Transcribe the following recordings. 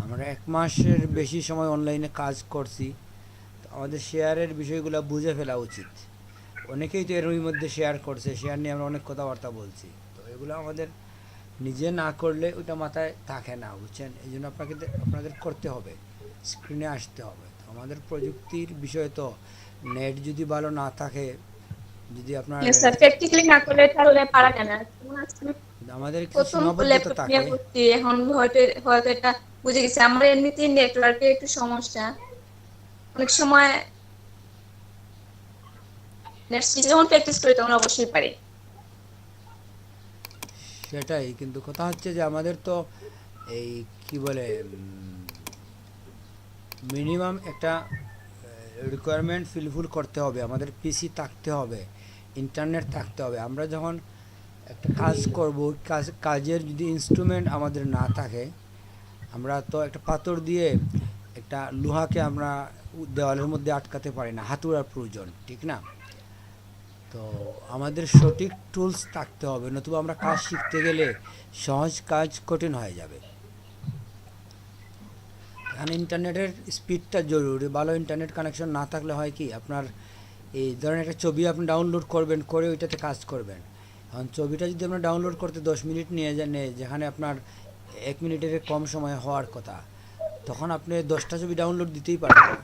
আমরা ১ মাসের বেশি সময় অনলাইনে কাজ করছি। তো আমাদের শেয়ারের বিষয়গুলো বুঝে ফেলা উচিত। অনেকেই তো এর মধ্যে শেয়ার করছে, শেয়ার নিয়ে আমরা অনেক কথাবার্তা বলছি। তো এগুলো আমাদের নিজে না করলে ওইটা মাথায় থাকে না, বুঝছেন? এই জন্য আপনাদের করতে হবে, স্ক্রিনে আসতে হবে। তো আমাদের প্রযুক্তির বিষয় তো, নেট যদি ভালো না থাকে, যদি আপনার ইয়েস স্যার, প্র্যাকটিক্যালি না করলে তাহলে পারা যায় না। যেমন আজকে আমি আমাদের কিছু প্রথম সীমাবদ্ধতা ল্যাপটপ নিয়ে থাকে। পড়ছি, এখন হয়তো হয়তো এটা বুঝে গেছি। আমার এমনিতেই নেটওয়ার্কের একটু সমস্যা অনেক সময়। নেট যখন প্র্যাকটিস করি তখন অবশ্যই পারি। সেটাই, কিন্তু কথা হচ্ছে যে আমাদের তো এই কি বলে মিনিমাম একটা রিকোয়ারমেন্ট ফিলফুল করতে হবে। আমাদের পিসি থাকতে হবে, ইন্টারনেট থাকতে হবে। আমরা যখন একটা কাজ করব, কাজের যদি ইনস্ট্রুমেন্ট আমাদের না থাকে, আমরা তো একটা পাথর দিয়ে একটা লোহাকে আমরা দেওয়ালের মধ্যে আটকাতে পারি না, হাতুড়ার প্রয়োজন, ঠিক না? তো আমাদের সঠিক টুলস থাকতে হবে, নতুবা আমরা কাজ শিখতে গেলে সহজ কাজ কঠিন হয়ে যাবে। এখানে ইন্টারনেটের স্পিডটা জরুরি। ভালো ইন্টারনেট কানেকশন না থাকলে হয় কি, আপনার এই ধরেন একটা ছবি আপনি ডাউনলোড করবেন, করে ওইটাতে কাজ করবেন। এখন ছবিটা যদি আপনার ডাউনলোড করতে 10 মিনিট নিয়ে যান, যেখানে আপনার 1 মিনিটের কম সময় হওয়ার কথা, তখন আপনি 10টা ছবি ডাউনলোড দিতেই পারবেন না।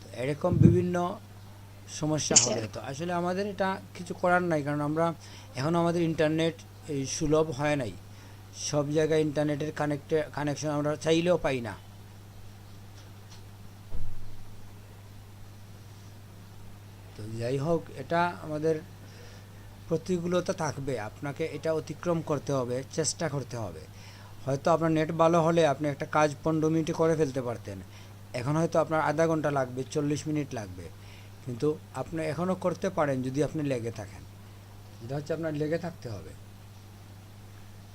তো এরকম বিভিন্ন সমস্যা হবে। তো আসলে আমাদের এটা কিছু করার নাই, কারণ আমরা এখনও আমাদের ইন্টারনেট এই সুলভ হয় নাই। সব জায়গায় ইন্টারনেটের কানেকশন আমরা চাইলেও পাই না। তো যাই হোক, এটা আমাদের প্রতিকূলতা থাকবে, আপনাকে এটা অতিক্রম করতে হবে, চেষ্টা করতে হবে। হয়তো আপনার নেট ভালো হলে আপনি একটা কাজ 15 মিনিটে করে ফেলতে পারতেন, এখন হয়তো আপনার আধা ঘন্টা লাগবে, 40 মিনিট লাগবে। কিন্তু আপনি এখনও করতে পারেন যদি আপনি লেগে থাকেন। যেটা হচ্ছে আপনার লেগে থাকতে হবে।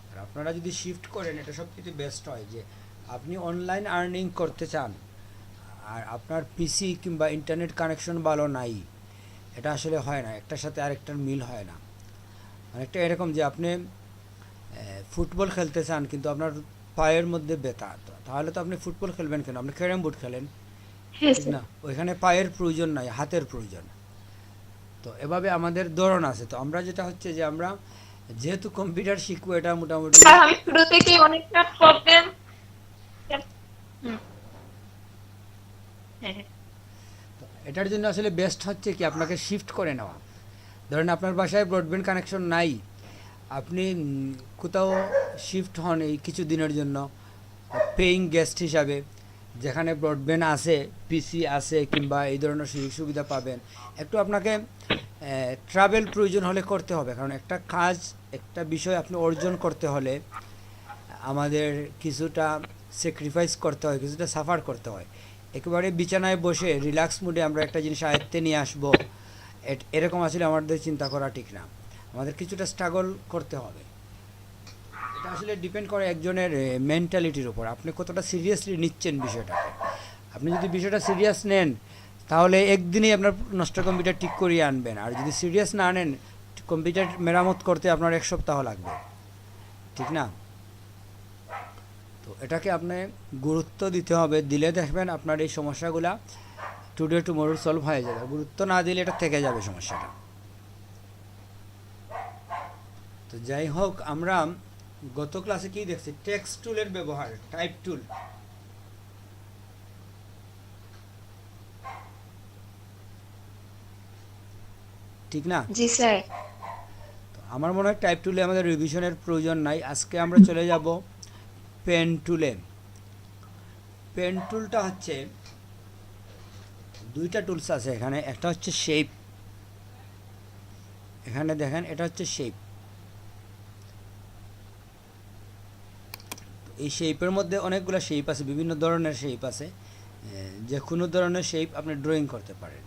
আর আপনারা যদি শিফট করেন, এটা সবথেকে বেস্ট হয় যে আপনি অনলাইন আর্নিং করতে চান আর আপনার পিসি কিংবা ইন্টারনেট কানেকশন ভালো নাই, এটা আসলে হয় না, একটার সাথে আরেকটার মিল হয় না। অনেকটা এরকম যে আপনি ফুটবল খেলতে চান কিন্তু আপনার পায়ের মধ্যে ব্যথা, তাহলে তো আপনি ফুটবল খেলবেন কেন? আপনি ক্যারাম বোর্ড খেলেন, হ্যাঁ ঠিক স্যার। না? ওইখানে পায়ের প্রয়োজন নাই, হাতের প্রয়োজন। তো এভাবে আমাদের ধরন আছে। তো আমরা যেটা হচ্ছে যে আমরা যেহেতু কম্পিউটার শিখবো, এটা মোটামুটি স্যার আমি শুরু থেকেই অনেকটা প্রবলেম। হুম। হ্যাঁ হ্যাঁ। এটার জন্য আসলে বেস্ট হচ্ছে কি আপনাকে শিফট করে নেওয়া। ধরেন আপনার বাসায় ব্রডব্যান্ড কানেকশন নাই, আপনি কোথাও শিফট হন এই কিছু দিনের জন্য পেইং গেস্ট হিসাবে, যেখানে ব্রডব্যান্ড আছে, পিসি আছে, কিংবা এই ধরনের সুযোগ সুবিধা পাবেন। একটু আপনাকে ট্রাভেল প্রয়োজন হলে করতে হবে, কারণ একটা কাজ, একটা বিষয় আপনি অর্জন করতে হলে আমাদের কিছুটা স্যাক্রিফাইস করতে হয়, কিছুটা সাফার করতে হয়। একেবারে বিছানায় বসে রিল্যাক্স মুডে আমরা একটা জিনিস আয়ত্তে নিয়ে আসবো, এরকম আসলে আমাদের চিন্তা করা ঠিক না। আমাদের কিছুটা স্ট্রাগল করতে হবে। এটা আসলে ডিপেন্ড করে একজনের মেন্টালিটির উপর, আপনি কতটা সিরিয়াসলি নিচ্ছেন বিষয়টাকে। আপনি যদি বিষয়টা সিরিয়াস নেন, তাহলে একদিনেই আপনার নষ্ট কম্পিউটার ঠিক করিয়ে আনবেন। আর যদি সিরিয়াস না নেন, কম্পিউটার মেরামত করতে আপনার 1 সপ্তাহ লাগবে, ঠিক না? তো এটাকে আপনি গুরুত্ব দিতে হবে, দিলে দেখবেন আপনার এই সমস্যাগুলা টুডে টুমোরো সলভ হয়ে যাবে। গুরুত্ব না দিলে এটা থেকে যাবে সমস্যাটা। তো যাই হোক, আমরা গত ক্লাসে কি দেখছি, টেক্সট টুলের ব্যবহার, টাইপ টুল, ঠিক না? জি স্যার। তো আমার মনে হয় টাইপ টুলে আমাদের রিভিশনের প্রয়োজন নাই। আজকে আমরা চলে যাব পেন টুলে। পেন টুলটা হচ্ছে, দুইটা টুলস আছে এখানে। একটা হচ্ছে শেপ, এখানে দেখেন এটা হচ্ছে শেপ। এই শেপের মধ্যে অনেকগুলো শেপ আছে, বিভিন্ন ধরনের শেপ আছে। যে কোনো ধরনের শেপ আপনি ড্রয়িং করতে পারেন।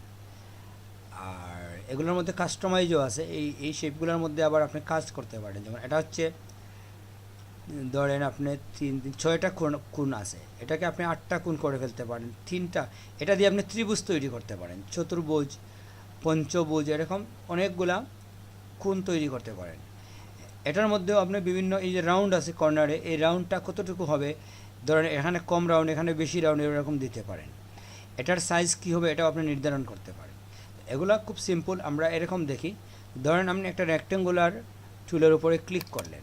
আর এগুলোর মধ্যে কাস্টমাইজও আছে। এই শেপগুলোর মধ্যে আবার আপনি কাজ করতে পারেন। যেমন এটা হচ্ছে, ধরেন আপনি 6টা কোণ আছে, এটাকে আপনি 8টা কোণ করে ফেলতে পারেন। তিনটা, এটা দিয়ে আপনি ত্রিভুজ তৈরি করতে পারেন, চতুর্ভুজ, পঞ্চভুজ, এরকম অনেকগুলা কোণ তৈরি করতে পারেন। এটার মধ্যেও আপনি বিভিন্ন, এই যে রাউন্ড আছে কর্নারে, এই রাউন্ডটা কতটুকু হবে ধরেন এখানে কম রাউন্ড, এখানে বেশি রাউন্ড, এরকম দিতে পারেন। এটার সাইজ কী হবে এটাও আপনি নির্ধারণ করতে পারেন। এগুলো খুব সিম্পল। আমরা এরকম দেখি, ধরেন আপনি একটা রেক্টেঙ্গুলার টুলের উপরে ক্লিক করলেন,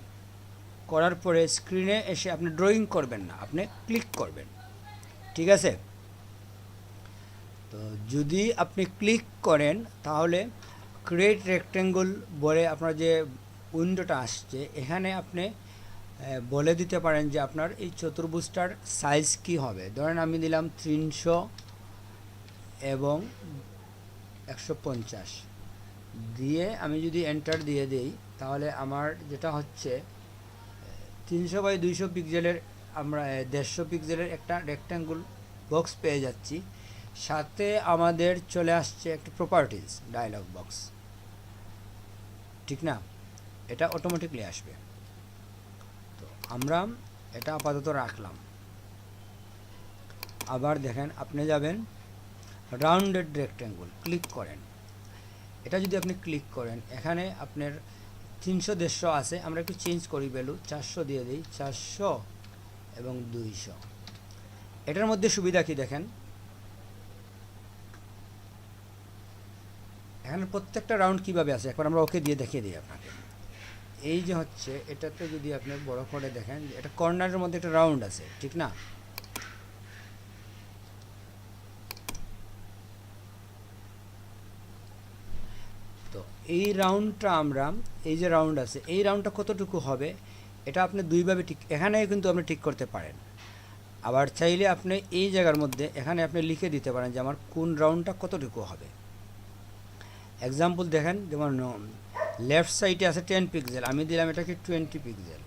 করার পরে স্ক্রিনে এসে আপনি ড্রয়িং করবেন না, আপনি ক্লিক করবেন, ঠিক আছে? তো যদি আপনি ক্লিক করেন তাহলে ক্রিয়েট রেক্টেঙ্গল বলে আপনার যে উইন্ডোটা আসছে, এখানে আপনি বলে দিতে পারেন যে আপনার এই চতুর্ভুজটার সাইজ কি হবে। ধরেন আমি দিলাম 300 এবং 150 দিয়ে আমি যদি এন্টার দিয়ে দিই তাহলে আমার যেটা হচ্ছে 300 বাই 200 পিক্সেলের, আমরা 150 পিক্সেলের একটা রেক্ট্যাঙ্গল বক্স পেয়ে যাচ্ছি। সাথে আমাদের চলে আসছে একটা প্রপার্টিজ ডায়লগ বক্স, ঠিক না? এটা অটোমেটিকলি আসবে। তো আমরা এটা আপাতত রাখলাম। আবার দেখেন আপনি যাবেন রাউন্ডেড রেক্ট্যাঙ্গল, ক্লিক করেন। এটা যদি আপনি ক্লিক করেন এখানে আপনার 300 150 আছে, আমরা একটু চেঞ্জ করি ভ্যালু, 400 দিয়ে দিই, 400 এবং 200। এটার মধ্যে সুবিধা কি দেখেন, এখানে প্রত্যেকটা রাউন্ড কিভাবে আছে একবার আমরা ওকে দিয়ে দেখিয়ে দিই আপনাকে। এই যে হচ্ছে এটাতে যদি আপনি বড় করে দেখেন, এটা কর্নারের মধ্যে একটা রাউন্ড আছে, ঠিক না? তো এই রাউন্ডটা আমরা, এই যে রাউন্ড আছে এই রাউন্ডটা কতটুকু হবে এটা আপনি দুইভাবে ঠিক, এখানে কিন্তু আপনি ঠিক করতে পারেন। আবার চাইলে আপনি এই জায়গার মধ্যে এখানে আপনি লিখে দিতে পারেন যে আমার কোন রাউন্ডটা কতটুকু হবে। এক্সাম্পল দেখেন, যেমন লেফট সাইডে আছে 10 পিক্সেল, আমি দিলাম এটাকে 20 পিক্সেল।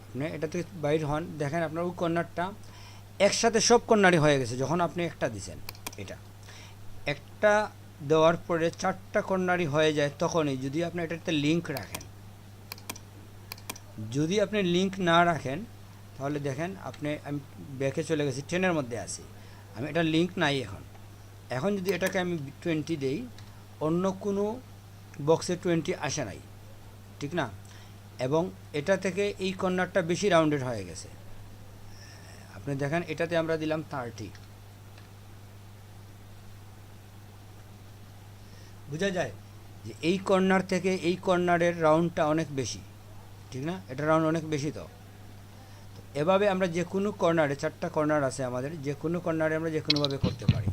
আপনি এটা থেকে বাইর হন, দেখেন আপনার ওই কর্নারটা একসাথে সব কর্নারই হয়ে গেছে যখন আপনি একটা দিছেন। এটা একটা দেওয়ার পরে 4টা কর্নারই হয়ে যায় তখনই, যদি আপনি এটাতে লিঙ্ক রাখেন। যদি আপনি লিঙ্ক না রাখেন তাহলে দেখেন আপনি, আমি ব্যাকে চলে গেছি, 10-এর মধ্যে আছি, আমি এটা লিঙ্ক নাই এখন যদি এটাকে আমি 20 দেই, অন্য কোনো বক্সে 20 আসে নাই, ঠিক না? এবং এটা থেকে এই কর্নারটা বেশি রাউন্ডেড হয়ে গেছে। আপনি দেখেন এটাতে আমরা দিলাম 30। বোঝা যায় যে এই কর্নার থেকে এই কর্নারের রাউন্ডটা অনেক বেশি, ঠিক না? এটা রাউন্ড অনেক বেশি। তো এভাবে আমরা যে কোনো কর্নারে, 4টা কর্নার আছে আমাদের, যে কোনো কর্নারে আমরা যে কোনোভাবে করতে পারি।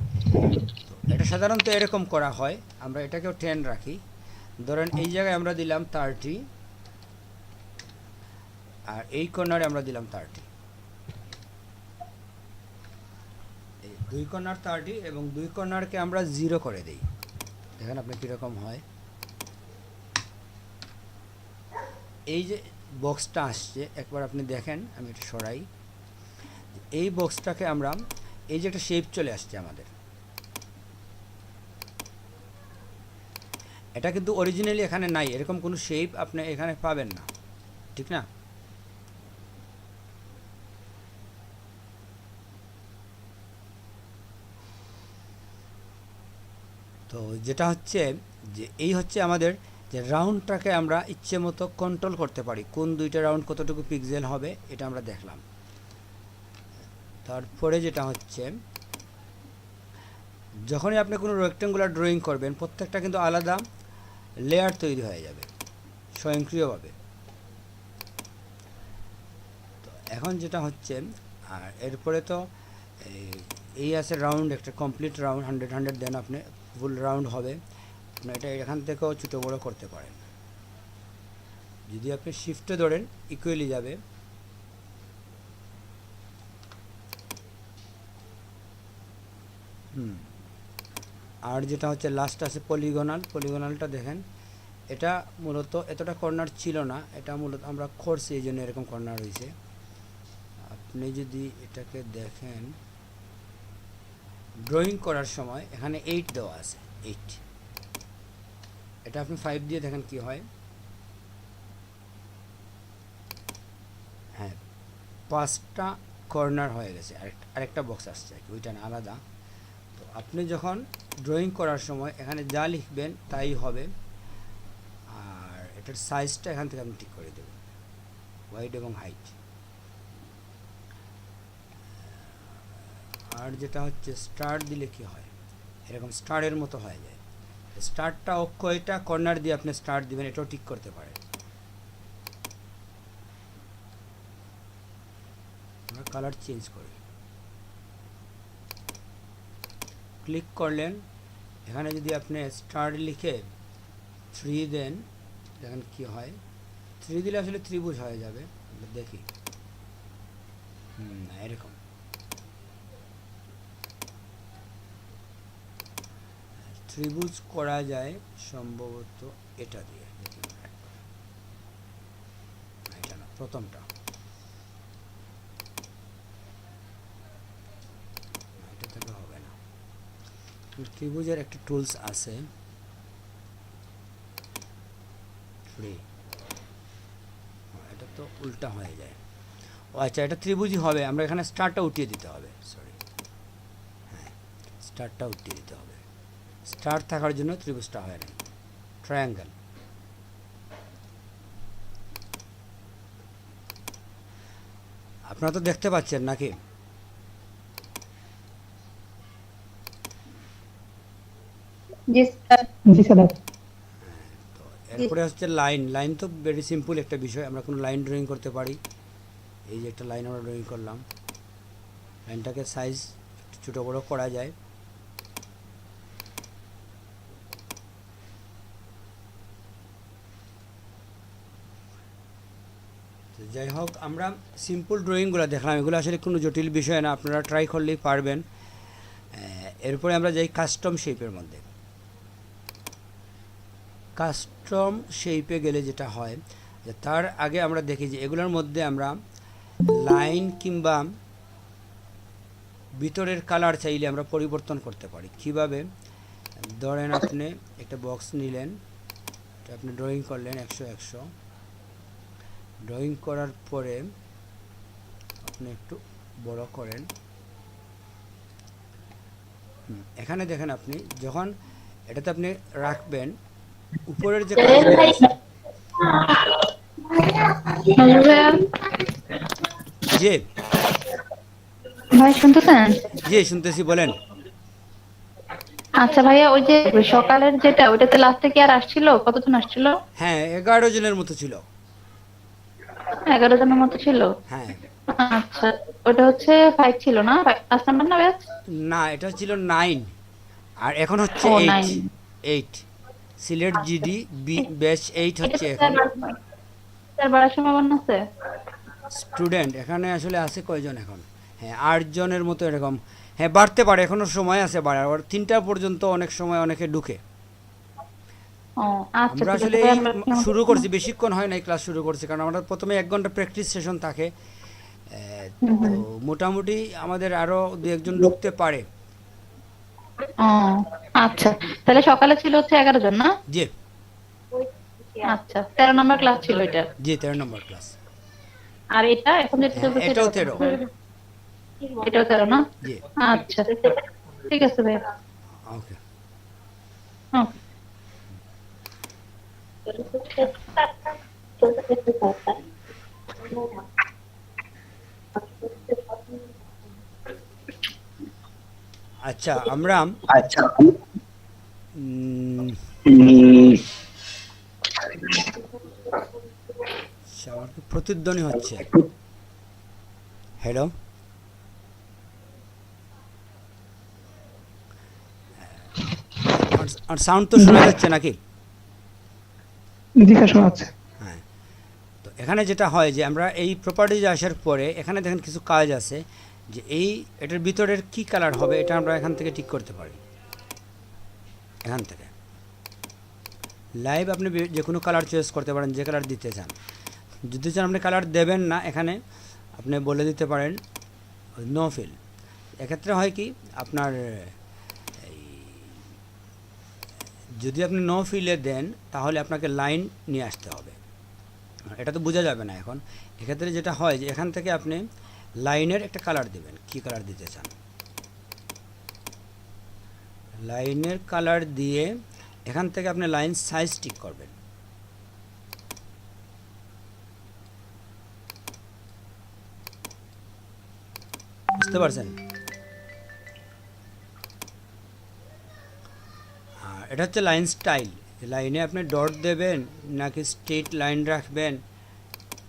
তো এটা সাধারণত এরকম করা হয়। আমরা এটাকেও 10 রাখি, ধরেন এই জায়গায় আমরা দিলাম 30 আর এই কর্নারে আমরা দিলাম 30। এই দুই কর্নার 30 এবং দুই কর্নারকে আমরা 0 করে দিই, দেখেন আপনি কীরকম হয়। এই যে বক্সটা আসছে একবার আপনি দেখেন, আমি এটা সরাই, এই বক্সটাকে আমরা, এই যে একটা শেপ চলে আসছে আমাদের, এটা কিন্তু অরিজিনালি এখানে নাই, এরকম কোনো শেপ আপনি এখানে পাবেন না, ঠিক না? তো যেটা হচ্ছে যে এই হচ্ছে আমাদের যে রাউন্ডটাকে আমরা ইচ্ছে মতো কন্ট্রোল করতে পারি, কোন দুইটা রাউন্ড কতটুকু পিক্সেল হবে এটা আমরা দেখলাম। তারপরে যেটা হচ্ছে, যখনই আপনি কোনো রেক্ট্যাঙ্গুলার ড্রয়িং করবেন প্রত্যেকটা কিন্তু আলাদা লেয়ার তৈরি হয়ে যাবে স্বয়ংক্রিয়ভাবে। তো এখন যেটা হচ্ছে, আর এরপরে তো এই আছে রাউন্ড, একটা কমপ্লিট রাউন্ড 100 দেন আপনি ফুল রাউন্ড হবে। আপনি এটা এখান থেকেও ছোটো বড়ো করতে পারেন, যদি আপনি শিফটে ধরেন ইকুয়ালি যাবে। আর যেটা হচ্ছে লাস্ট আছে পলিগোনাল, পলিগোনালটা দেখেন এটা মূলত এতটা কর্নার ছিল না, এটা মূলত আমরা করছি এই জন্য এরকম কর্নার হয়েছে। আপনি যদি এটাকে দেখেন ড্রয়িং করার সময় এখানে 8 দেওয়া আছে, 8, এটা আপনি 5 দিয়ে দেখেন কি হয়। হ্যাঁ, 5টা কর্নার হয়ে গেছে, আরেকটা বক্স আসছে, ওইটা না আলাদা। তো আপনি যখন ড্রয়িং করার সময় এখানে যা লিখবেন তাই হবে। আর এটার সাইজটা এখান থেকে আপনি ঠিক করে দেবেন, ওয়াইড এবং হাইট। আর যেটা হচ্ছে স্টার দিলে কি হয়, এরকম স্টারের মতো হয়ে যায়। স্টারটা অক্ষ, এটা কর্নার দিয়ে আপনি স্টার দিবেন, এটাও ঠিক করতে পারেন। আমরা কালার চেঞ্জ করি, ক্লিক করলেন, এখানে যদি আপনি স্টার লিখে 3 দেন, দেখেন কি হয়। 3 দিলে আসলে ত্রিভুজ হয়ে যাবে, আমরা দেখি। এরকম ত্রিভুজ করা যায় সম্ভবত এটা দিয়ে, এটা না, প্রথমটা, এটা থেকে হবে না। ত্রিভুজের একটা টুলস আছে, ফ্রি, এটা তো উল্টা হয়ে যায়। ও আচ্ছা, এটা ত্রিভুজই হবে, আমরা এখানে স্টারটা উঠিয়ে দিতে হবে, সরি, হ্যাঁ স্টারটা উঠিয়ে দিতে হবে। স্টার থাকার জন্য ত্রিভুজটা হয় না, ট্রায়াঙ্গেল। আপনারা তো দেখতে পাচ্ছেন নাকি? জি স্যার। জি স্যার। তো এরপরে হচ্ছে লাইন। লাইন তো ভেরি সিম্পল একটা বিষয়, আমরা কোনো লাইন ড্রয়িং করতে পারি। এই যে একটা লাইন আমরা ড্রয়িং করলাম, লাইনটাকে সাইজ একটু ছোটো বড়ো করা যায়। যাই হোক, আমরা সিম্পল ড্রয়িংগুলো দেখলাম, এগুলো আসলে কোনো জটিল বিষয় না, আপনারা ট্রাই করলেই পারবেন। এরপরে আমরা যাই কাস্টম শেপের মধ্যে। কাস্টম শেপে গেলে যেটা হয় যে তার আগে আমরা দেখি যে এগুলোর মধ্যে আমরা লাইন কিংবা ভিতরের কালার চাইলে আমরা পরিবর্তন করতে পারি। কিভাবে? ধরেন আপনি একটা বক্স নিলেন, এটা আপনি ড্রয়িং করলেন 100 ড্রয়িং করার পরে আপনি একটু বড় করেন। এখানে দেখেন, আপনি যখন এটাতে আপনি রাখবেন, উপরের যে কালারগুলো আছে, যে ভাই শুনতেছেন? যে শুনতেছি, বলেন। আচ্ছা ভাইয়া, ওই যে সকালের যেটা, ওইটাতে লাস্টে কি আর আসছিল? কতজন আসছিল? হ্যাঁ, 11 জনের মতো ছিল। 11 জনের মতো ছিল। হ্যাঁ, আচ্ছা, ওটা হচ্ছে 5 ছিল না? 5 নাম্বার না ব্যাচ? না এটা ছিল 9, আর এখন হচ্ছে ও 8। 9। 8 সিলেট জিডি ব্যাচ 8 হচ্ছে এখন। স্যার বাড়ার সম্ভাবনা আছে? স্টুডেন্ট এখানে আসলে আছে কয়জন এখন? হ্যাঁ, 8 জনের মতো এরকম। হ্যাঁ, বাড়তে পারে, এখনো সময় আছে বাড়ার, আবার 3টা পর্যন্ত অনেক সময় অনেকে ঢুকে। ও আচ্ছা, আমরা ঠিক আছে আসলে ভাই, এই আমরা শুরু করছি, বেশিক্ষণ হয় নাই ক্লাস শুরু করছি, কারণ আমরা প্রথমে 1 ঘন্টা প্র্যাকটিস সেশন থাকে। তো মোটামুটি আমাদের আরও 2-1 জন ঢুকতে পারে। ও আচ্ছা, তাহলে সকালে ছিল হচ্ছে 11 জন না? জি আচ্ছা, 13 নম্বর ক্লাস ছিল এটা। জি, 13 নম্বর ক্লাস। আর এটা এখন যেটা হ্যাঁ, চলতেছে এটাও এটা 13। এটাও 13 না? জি, আচ্ছা, ঠিক আছে ভাই। ওকে। হুম। আচ্ছা, আমরা আচ্ছা উম, আমার কি প্রতিধ্বনি হচ্ছে? হ্যালো, আর সাউন্ড তো শোনা যাচ্ছে নাকি? জি স্যার, শোনা যাচ্ছে। হ্যাঁ, তো এখানে যেটা হয় যে আমরা এই প্রপার্টিজ আসার পরে এখানে দেখেন কিছু কাজ আছে, যে এটার ভিতরের কি কালার হবে এটা আমরা এখান থেকে ঠিক করতে পারি। এখান থেকে লাইভ আপনি যে কোনো কালার চয়েস করতে পারেন, যে কালার দিতে চান। যদি চান আপনি কালার দেবেন না, এখানে আপনি বলে দিতে পারেন নো ফিল। এক্ষেত্রে হয় কি, আপনার যদি আপনি নো ফিলে দেন তাহলে আপনাকে লাইন নিয়ে আসতে হবে, এটা তো বোঝা যাবে না এখন। এক্ষেত্রে যেটা হয় যে এখান থেকে আপনি লাইনের একটা কালার দেবেন, কি কালার দিতে চান। লাইনের কালার দিয়ে এখান থেকে আপনি লাইন সাইজ ঠিক করবেন। বুঝতে পারছেন? এটা হচ্ছে লাইন স্টাইল। লাইনে আপনি ডট দেবেন নাকি স্ট্রেট লাইন রাখবেন,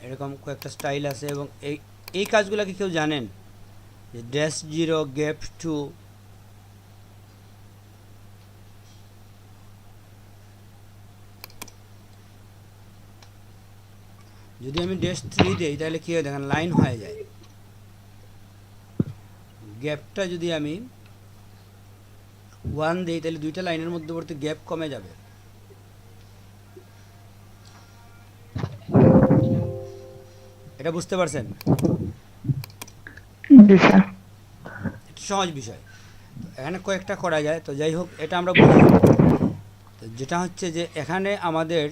এরকম কয়েকটা স্টাইল আছে। এবং এই কাজগুলো কি কেউ জানেন? যে ড্যাশ 0, গ্যাপ 2, যদি আমি ড্যাশ 3 দিই তাহলে কী হয় দেখেন, লাইন হয়ে যায়। গ্যাপটা যদি আমি 1 দিই তাহলে দুইটা লাইনের মধ্যবর্তী গ্যাপ কমে যাবে। এটা বুঝতে পারছেন? জি স্যার। এটা সহজ বিষয়। তো এখানে কয়েকটা করা যায়, তো যাই হোক এটা আমরা বুঝি। তো যেটা হচ্ছে যে এখানে আমাদের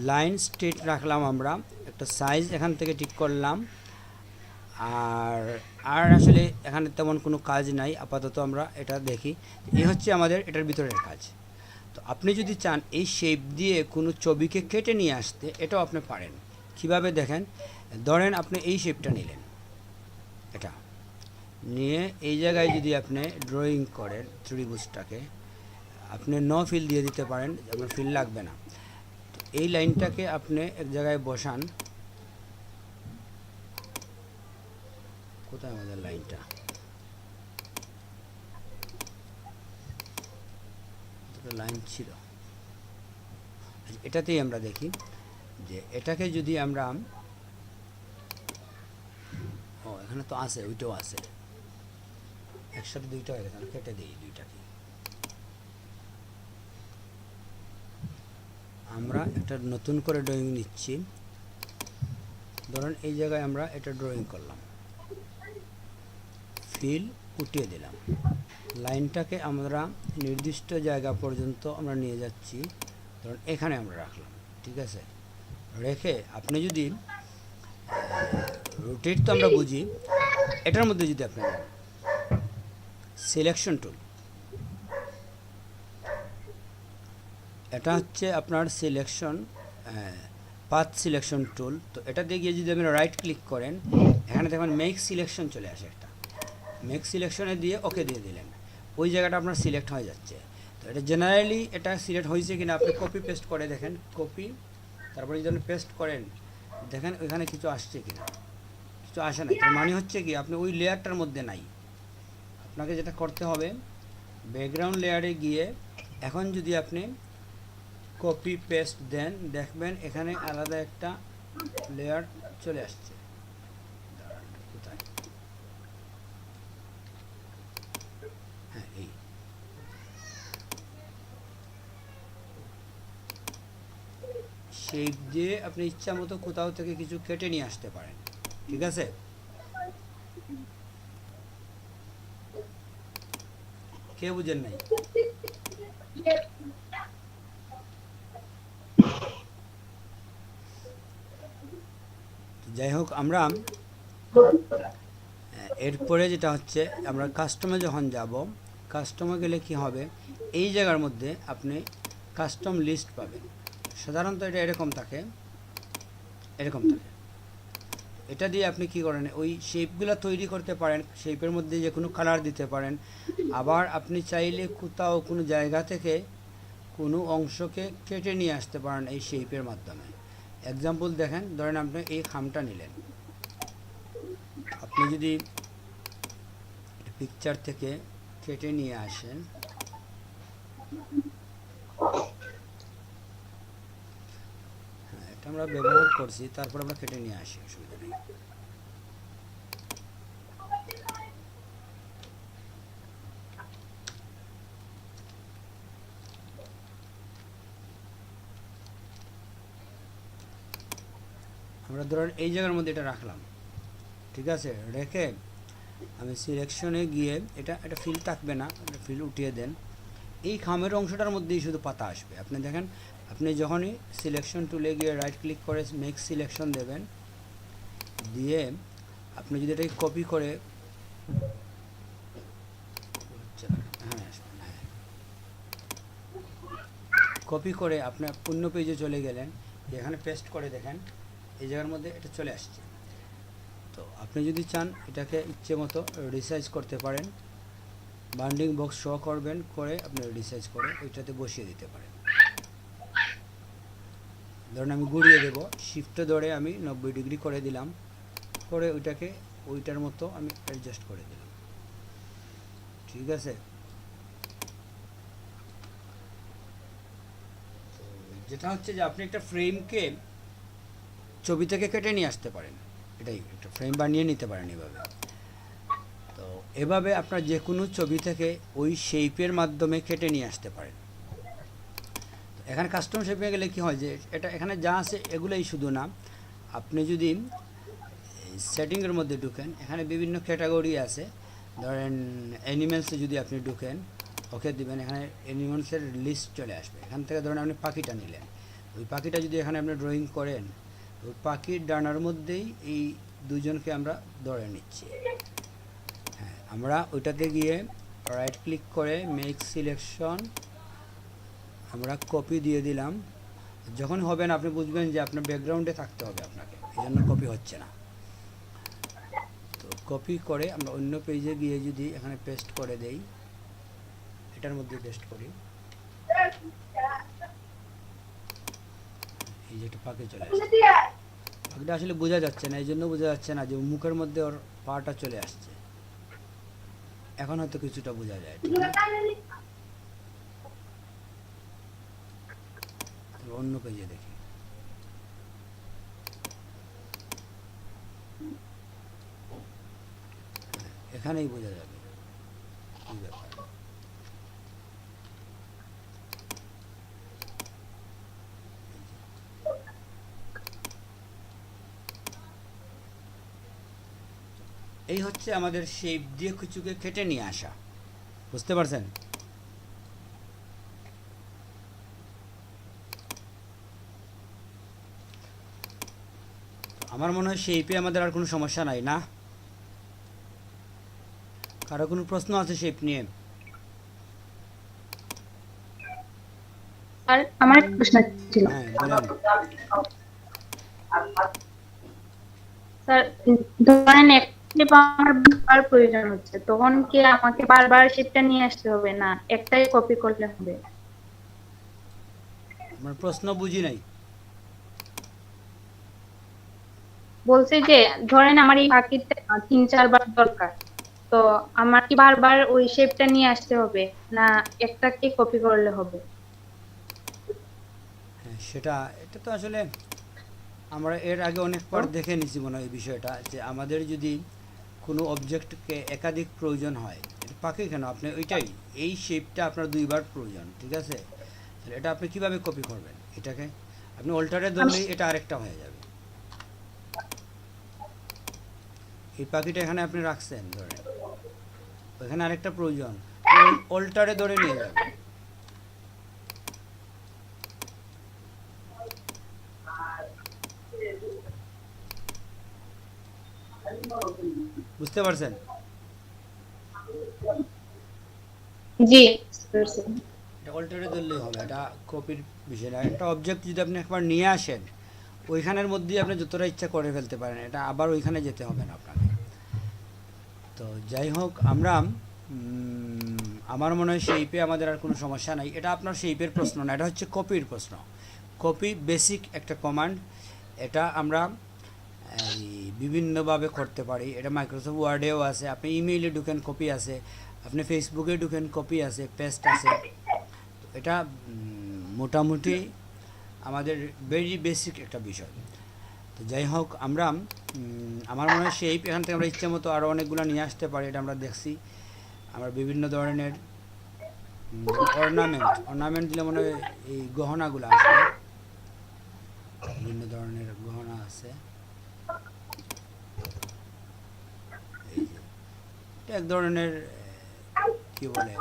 লাইন স্ট্রেট রাখলাম, আমরা একটা সাইজ এখান থেকে ঠিক করলাম। আর আসলে এখানে তেমন কোনো কাজ নাই আপাতত, আমরা এটা দেখি। এই হচ্ছে আমাদের এটার ভিতরের কাজ। তো আপনি যদি চান এই শেপ দিয়ে কোনো ছবিকে কেটে নিয়ে আসতে, এটাও আপনি পারেন। কিভাবে দেখেন, ধরেন আপনি এই শেপটা নিলেন, এটা নিয়ে এই জায়গায় যদি আপনি ড্রয়িং করেন ত্রিভুজটাকে, আপনি নো ফিল দিয়ে দিতে পারেন, আপনার ফিল লাগবে না। তো এই লাইনটাকে আপনি এক জায়গায় বসান। কোথায় আমাদের লাইনটা? লাইন ছিল, এটাতেই আমরা দেখি যে এটাকে যদি আমরা, ও এখানে তো আছে, ওইটাও আছে, একসাথে দুইটা হয়ে গেছে, কেটে দিই দুইটাকে। আমরা একটা নতুন করে ড্রয়িং নিচ্ছি। ধরুন এই জায়গায় আমরা এটা ড্রয়িং করলাম, ফিল উঠিয়ে দিলাম, লাইনটাকে আমরা নির্দিষ্ট জায়গা পর্যন্ত আমরা নিয়ে যাচ্ছি, ধরুন এখানে আমরা রাখলাম। ঠিক আছে, রেখে আপনি যদি রোটেট তো আমরা বুঝি, এটার মধ্যে যদি আপনি সিলেকশন টুল, এটা হচ্ছে আপনার সিলেকশন পাথ সিলেকশন টুল। তো এটা দিয়ে গিয়ে যদি আপনি রাইট ক্লিক করেন, এখানে দেখবেন মেক সিলেকশন চলে আসে একটা। মেক সিলেকশনে দিয়ে ওকে দিয়ে দিলেন, ওই জায়গাটা আপনার সিলেক্ট হয়ে যাচ্ছে। তো এটা জেনারেলি এটা সিলেক্ট হয়েছে কিনা আপনি কপি পেস্ট করে দেখেন, কপি, তারপরে যদি আপনি পেস্ট করেন দেখেন ওইখানে কিছু আসছে কিনা, কিছু আসে না। তার মানে হচ্ছে কি আপনি ওই লেয়ারটার মধ্যে নাই। আপনাকে যেটা করতে হবে, ব্যাকগ্রাউন্ড লেয়ারে গিয়ে এখন যদি আপনি কপি পেস্ট দেন, দেখবেন এখানে আলাদা একটা লেয়ার চলে আসছে। কোথায়? হ্যাঁ, এই শেপ দিয়ে আপনি ইচ্ছা মতো কোথাও থেকে কিছু কেটে নিয়ে আসতে পারেন। ঠিক আছে, কে বুঝেন নাই? যাই হোক, আমরা এরপরে যেটা হচ্ছে, আমরা কাস্টমে যখন যাব, কাস্টমে গেলে কি হবে, এই জায়গার মধ্যে আপনি কাস্টম লিস্ট পাবেন। সাধারণত এটা এরকম থাকে, এরকম থাকে। এটা দিয়ে আপনি কি করেন, ওই শেপগুলো তৈরি করতে পারেন, শেপের মধ্যে যে কোনো কালার দিতে পারেন। আবার আপনি চাইলে কোথাও কোনো জায়গা থেকে কোনো অংশকে কেটে নিয়ে আসতে পারেন এই শেপের মাধ্যমে। এক্সাম্পল দেখেন, ধরেন আপনি এই খামটা নিলেন, আপনি যদি পিকচার থেকে কেটে নিয়ে আসেন, হ্যাঁ এটা আমরা ব্যবহার করছি, তারপর আমরা কেটে নিয়ে আসি, অসুবিধা নেই। আমরা ধরেন এই জায়গার মধ্যে এটা রাখলাম। ঠিক আছে, রেখে আমি সিলেকশনে গিয়ে এটা ফিল থাকবে না, এটা ফিল উঠিয়ে দেন। এই খামের অংশটার মধ্যেই শুধু পাতা আসবে। আপনি দেখেন, আপনি যখনই সিলেকশন টুলে গিয়ে রাইট ক্লিক করে মেক সিলেকশন দেবেন, দিয়ে আপনি যদি এটাকে কপি করে, হ্যাঁ কপি করে আপনার অন্য পেজে চলে গেলেন, এখানে পেস্ট করে দেখেন এই জায়গার মধ্যে এটা চলে আসছে। তো আপনি যদি চান এটাকে ইচ্ছে মতো রিসাইজ করতে পারেন, বাউন্ডিং বক্স শো করবেন, করে আপনি রিসাইজ করে ওইটাতে বসিয়ে দিতে পারেন। ধরুন আমি ঘুরিয়ে দেব, শিফটে ধরে আমি 90 ডিগ্রি করে দিলাম, করে ওইটাকে ওইটার মতো আমি অ্যাডজাস্ট করে দিলাম। ঠিক আছে, যেটা হচ্ছে যে আপনি একটা ফ্রেমকে ছবি থেকে কেটে নিয়ে আসতে পারেন, এটাই একটা ফ্রেম বানিয়ে নিতে পারেন এভাবে। তো এভাবে আপনার যে কোনো ছবি থেকে ওই শেপের মাধ্যমে কেটে নিয়ে আসতে পারেন। এখানে কাস্টম শেপে গেলে কি হয় যে এটা এখানে যা আছে এগুলোই শুধু না, আপনি যদি সেটিংয়ের মধ্যে ঢুকেন, এখানে বিভিন্ন ক্যাটাগরি আছে। ধরেন অ্যানিমেলসে যদি আপনি ঢুকেন, ওকে দিবেন, এখানে অ্যানিমেলসের লিস্ট চলে আসবে। এখান থেকে ধরেন আপনি পাখিটা নিলেন, ওই পাখিটা যদি এখানে আপনি ড্রয়িং করেন, ওই পাখির ডানার মধ্যেই এই দুজনকে আমরা ধরে নিচ্ছি। হ্যাঁ, আমরা ওইটাতে গিয়ে রাইট ক্লিক করে মেক সিলেকশন, আমরা কপি দিয়ে দিলাম। যখন হবে না আপনি বুঝবেন যে আপনার ব্যাকগ্রাউন্ডে থাকতে হবে আপনাকে, এই জন্য কপি হচ্ছে না। তো কপি করে আমরা অন্য পেজে গিয়ে যদি এখানে পেস্ট করে দেই, এটার মধ্যে পেস্ট করি, এই যেটা পাখি চলে আসছে। পাখিটা আসলে বোঝা যাচ্ছে না, এই জন্য বোঝা যাচ্ছে না যে মুখের মধ্যে ওর পাটা চলে আসছে। এখন হয়তো কিছুটা বোঝা যায়, ঠিক আছে? অন্য পেজে দেখি, এখানেই বোঝা যাবে কি ব্যাপার। এই হচ্ছে আমাদের শেপ দিয়ে কিছুকে কেটে নিয়ে আসা, বুঝতে পারছেন? আমার মনে হয় শেপে আমাদের আর কোনো সমস্যা নাই না? কারো কোনো প্রশ্ন আছে শেপ নিয়ে? আর আমার একটা প্রশ্ন ছিল হ্যাঁ বলেন। স্যার, ধরেন একটা আমার বারবার প্রয়োজন হচ্ছে, তখন কি আমাকে বারবার সেটা নিয়ে আসতে হবে, না একটাই কপি করলে হবে? আমার প্রশ্ন বুঝি নাই। বলছি যে ধরেন আমার এই পাখিটা 3-4 বার দরকার, তো আমার কি বারবার ওই শেপটা নিয়ে আসতে হবে, না একটাকে কপি করলে হবে? হ্যাঁ সেটা, এটা তো আসলে আমরা এর আগে অনেকবার দেখে নিছি মনে হয় এই বিষয়টা, যে আমাদের যদি কোনো অবজেক্টকে একাধিক প্রয়োজন হয়, এটা পাখি কেন, আপনি ওইটাই এই শেপটা আপনার 2বার প্রয়োজন, ঠিক আছে? তাহলে এটা আপনি কিভাবে কপি করবেন? এটাকে আপনি অল্টারে ধরলেই এটা আরেকটা হয়ে যাবে। এই পাখিটা এখানে আপনি রাখছেন, ধরেন ওখানে আরেকটা প্রয়োজন, অল্টারে ধরে নিয়ে যাবেন। বুঝতে পারছেন? জি। এটা অল্টারে ধরলেই হবে, এটা কপির বিষয় না। একটা অবজেক্ট যদি আপনি একবার নিয়ে আসেন, ওইখানের মধ্যেই আপনি যতটা ইচ্ছা করে ফেলতে পারেন, এটা আবার ওইখানে যেতে হবে না আপনাকে। তো যাই হোক, আমরা আমার মনে হয় শেপে আমাদের আর কোনো সমস্যা নাই। এটা আপনার শেপের প্রশ্ন না, এটা হচ্ছে কপির প্রশ্ন। কপি বেসিক একটা কমান্ড, এটা আমরা এই বিভিন্নভাবে করতে পারি। এটা মাইক্রোসফট ওয়ার্ডেও আছে, আপনি ইমেইলে ঢুকেন কপি আছে, আপনি ফেসবুকে ঢুকেন কপি আছে, পেস্ট আছে। তো এটা মোটামুটি আমাদের ভেরি বেসিক একটা বিষয়। তো যাই হোক, আমরা আমার মনে হয় শেপ এখান থেকে আমরা ইচ্ছে মতো আরও অনেকগুলো নিয়ে আসতে পারি, এটা আমরা দেখছি। আমরা বিভিন্ন ধরনের অর্নামেন্ট দিলে মনে হয় এই গহনাগুলো আসবে, বিভিন্ন ধরনের গহনা আছে। এই যে এটা এক ধরনের কি বলে,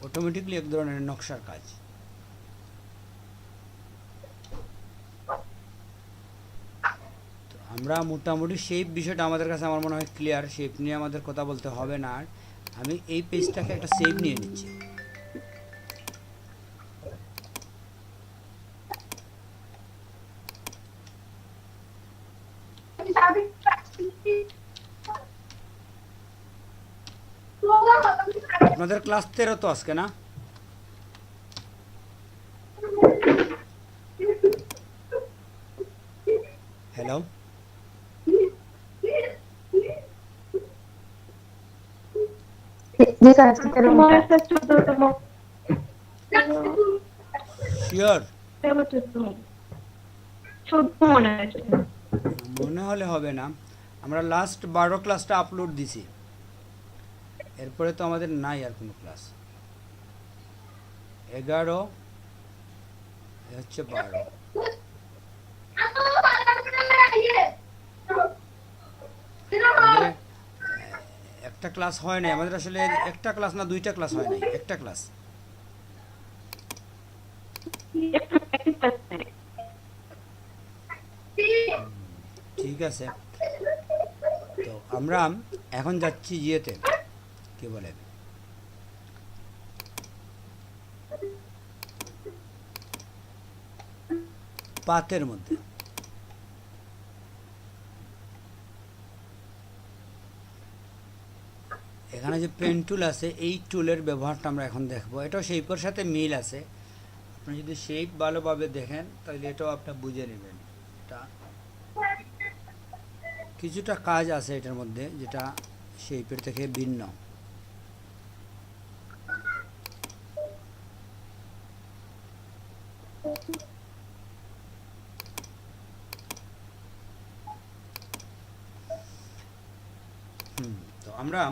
অটোমেটিকলি এক ধরনের নকশার কাজ। আমরা মোটামুটি শেপ বিষয়টা আমাদের কাছে আমার মনে হয় ক্লিয়ার। শেপ নিয়ে আমাদের কথা বলতে হবে না আর। আমি এই পেজটাকে একটা সেভ নিয়ে নিচ্ছি। আপনাদের ক্লাস 13 তো আজকে না? হ্যালো, জি স্যার, আজকে 14তম। শিওর? 14 মনে হয়। মনে হলে হবে না, আমরা লাস্ট 12 ক্লাসটা আপলোড দিছি, এরপরে তো আমাদের নাই আর কোনো ক্লাস। 11 এ হচ্ছে 12। আমাদের একটা ক্লাস হয় নাই, আমাদের আসলে একটা ক্লাস না দুইটা ক্লাস হয় নাই, একটা ক্লাস। ঠিক আছে, তো আমরা এখন যাচ্ছি ইয়েতে, কি বলে, পাতের মধ্যে। এখানে যে পেন টুল আছে, এই টুলের ব্যবহারটা আমরা এখন দেখব। এটাও শেপের সাথে মিল আছে, আপনি যদি শেপ ভালোভাবে দেখেন তাহলে এটাও আপনি বুঝে নেবেন। এটা কিছুটা কাজ আছে এটার মধ্যে যেটা শেপের থেকে ভিন্ন। তো আমরা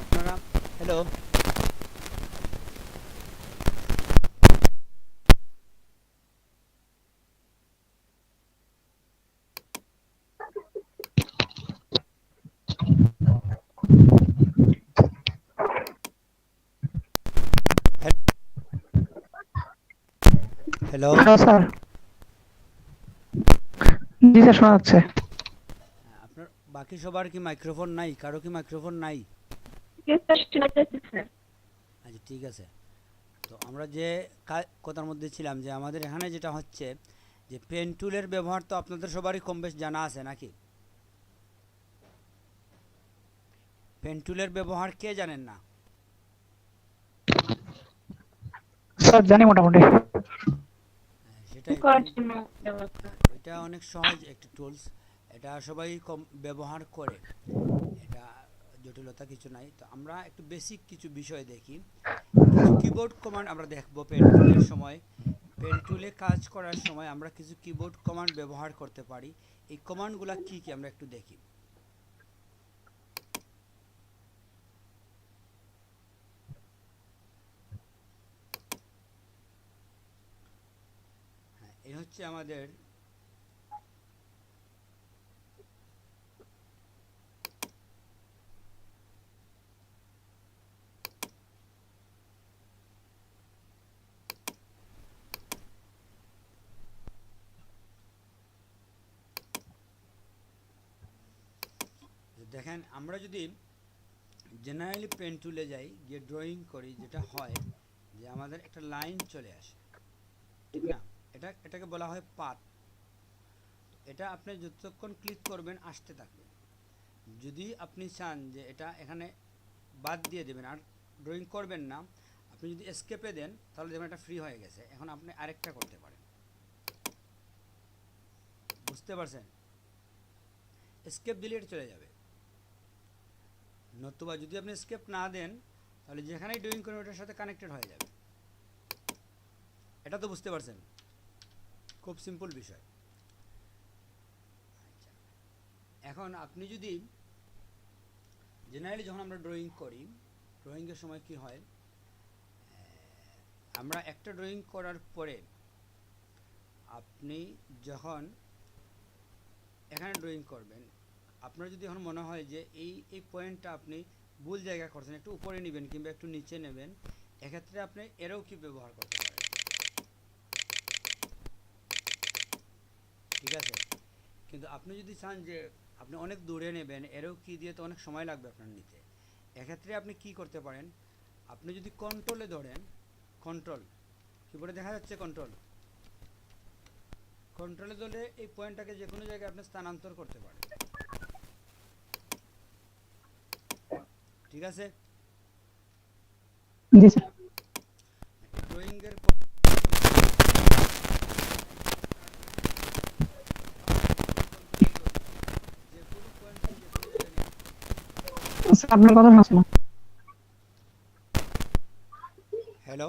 আপনারা, হ্যালো, হ্যালো, হ্যালো স্যার। জি স্যার, শোনা যাচ্ছে। আপনার বাকি সবার কি মাইক্রোফোন নাই? কারো কি মাইক্রোফোন নাই? আচ্ছা, ঠিক আছে। তো আমরা যে কথার মধ্যে ছিলাম যে আমাদের এখানে যেটা হচ্ছে যে পেন টুলের ব্যবহার তো আপনাদের সবারই কম বেশ জানা আছে নাকি? পেন টুলের ব্যবহার কে জানেন না? স্যার জানি মোটামুটি। করার জন্য ব্যবহার করা হয়। এটা অনেক সহজ একটা টুলস, এটা সবাই কম ব্যবহার করে, এটা জটিলতা কিছু নাই। তো আমরা একটু বেসিক কিছু বিষয় দেখি, কিছু কিবোর্ড কমান্ড আমরা দেখব পেন টুলের সময়। পেন টুলে কাজ করার সময় আমরা কিছু কিবোর্ড কমান্ড ব্যবহার করতে পারি। এই কমান্ডগুলো কি কি আমরা একটু দেখি। হ্যাঁ, এই হচ্ছে আমাদের দেখেন, আমরা যদি জেনারেলি পেন টুলে যাই, গিয়ে ড্রয়িং করি, যেটা হয় যে আমাদের একটা লাইন চলে আসে, ঠিক না? এটাকে বলা হয় পাত। এটা আপনি যতক্ষণ ক্লিক করবেন আসতে থাকবে। যদি আপনি চান যে এটা এখানে বাদ দিয়ে দেবেন আর ড্রয়িং করবেন না, আপনি যদি এসকেপে দেন তাহলে দেখবেন এটা ফ্রি হয়ে গেছে। এখন আপনি আরেকটা করতে পারেন, বুঝতে পারছেন? এসকেপ দিলে এটা চলে যাবে। নতুবা যদি আপনি এসকেপ না দেন তাহলে যেখানেই ড্রয়িং করবেন ওটার সাথে কানেক্টেড হয়ে যাবে। এটা তো বুঝতে পারছেন? খুব সিম্পল বিষয়। আচ্ছা, এখন আপনি যদি জেনারেলি যখন আমরা ড্রয়িং করি, ড্রয়িংয়ের সময় কি হয়, আমরা একটা ড্রয়িং করার পরে আপনি যখন এখানে ড্রয়িং করবেন, আপনার যদি এখন মনে হয় যে এই পয়েন্টটা আপনি ভুল জায়গা করছেন, একটু উপরে নেবেন কিংবা একটু নিচে নেবেন, এক্ষেত্রে আপনি এরও কি ব্যবহার করতে পারেন, ঠিক আছে? কিন্তু আপনি যদি চান যে আপনি অনেক দূরে নেবেন, এরও কি দিয়ে তো অনেক সময় লাগবে আপনার নিতে। এক্ষেত্রে আপনি কি করতে পারেন, আপনি যদি কন্ট্রোলে ধরেন, কন্ট্রোল কিবোর্ডে দেখা যাচ্ছে কন্ট্রোলে ধরে এই পয়েন্টটাকে যে কোনো জায়গায় আপনি স্থানান্তর করতে পারেন, ঠিক আছে? জি স্যার। ড্রয়িংয়ের যে কোনো পয়েন্টকে যে কোনো জায়গায় নিয়ে- স্যার আপনার কথা শোনা। হ্যালো,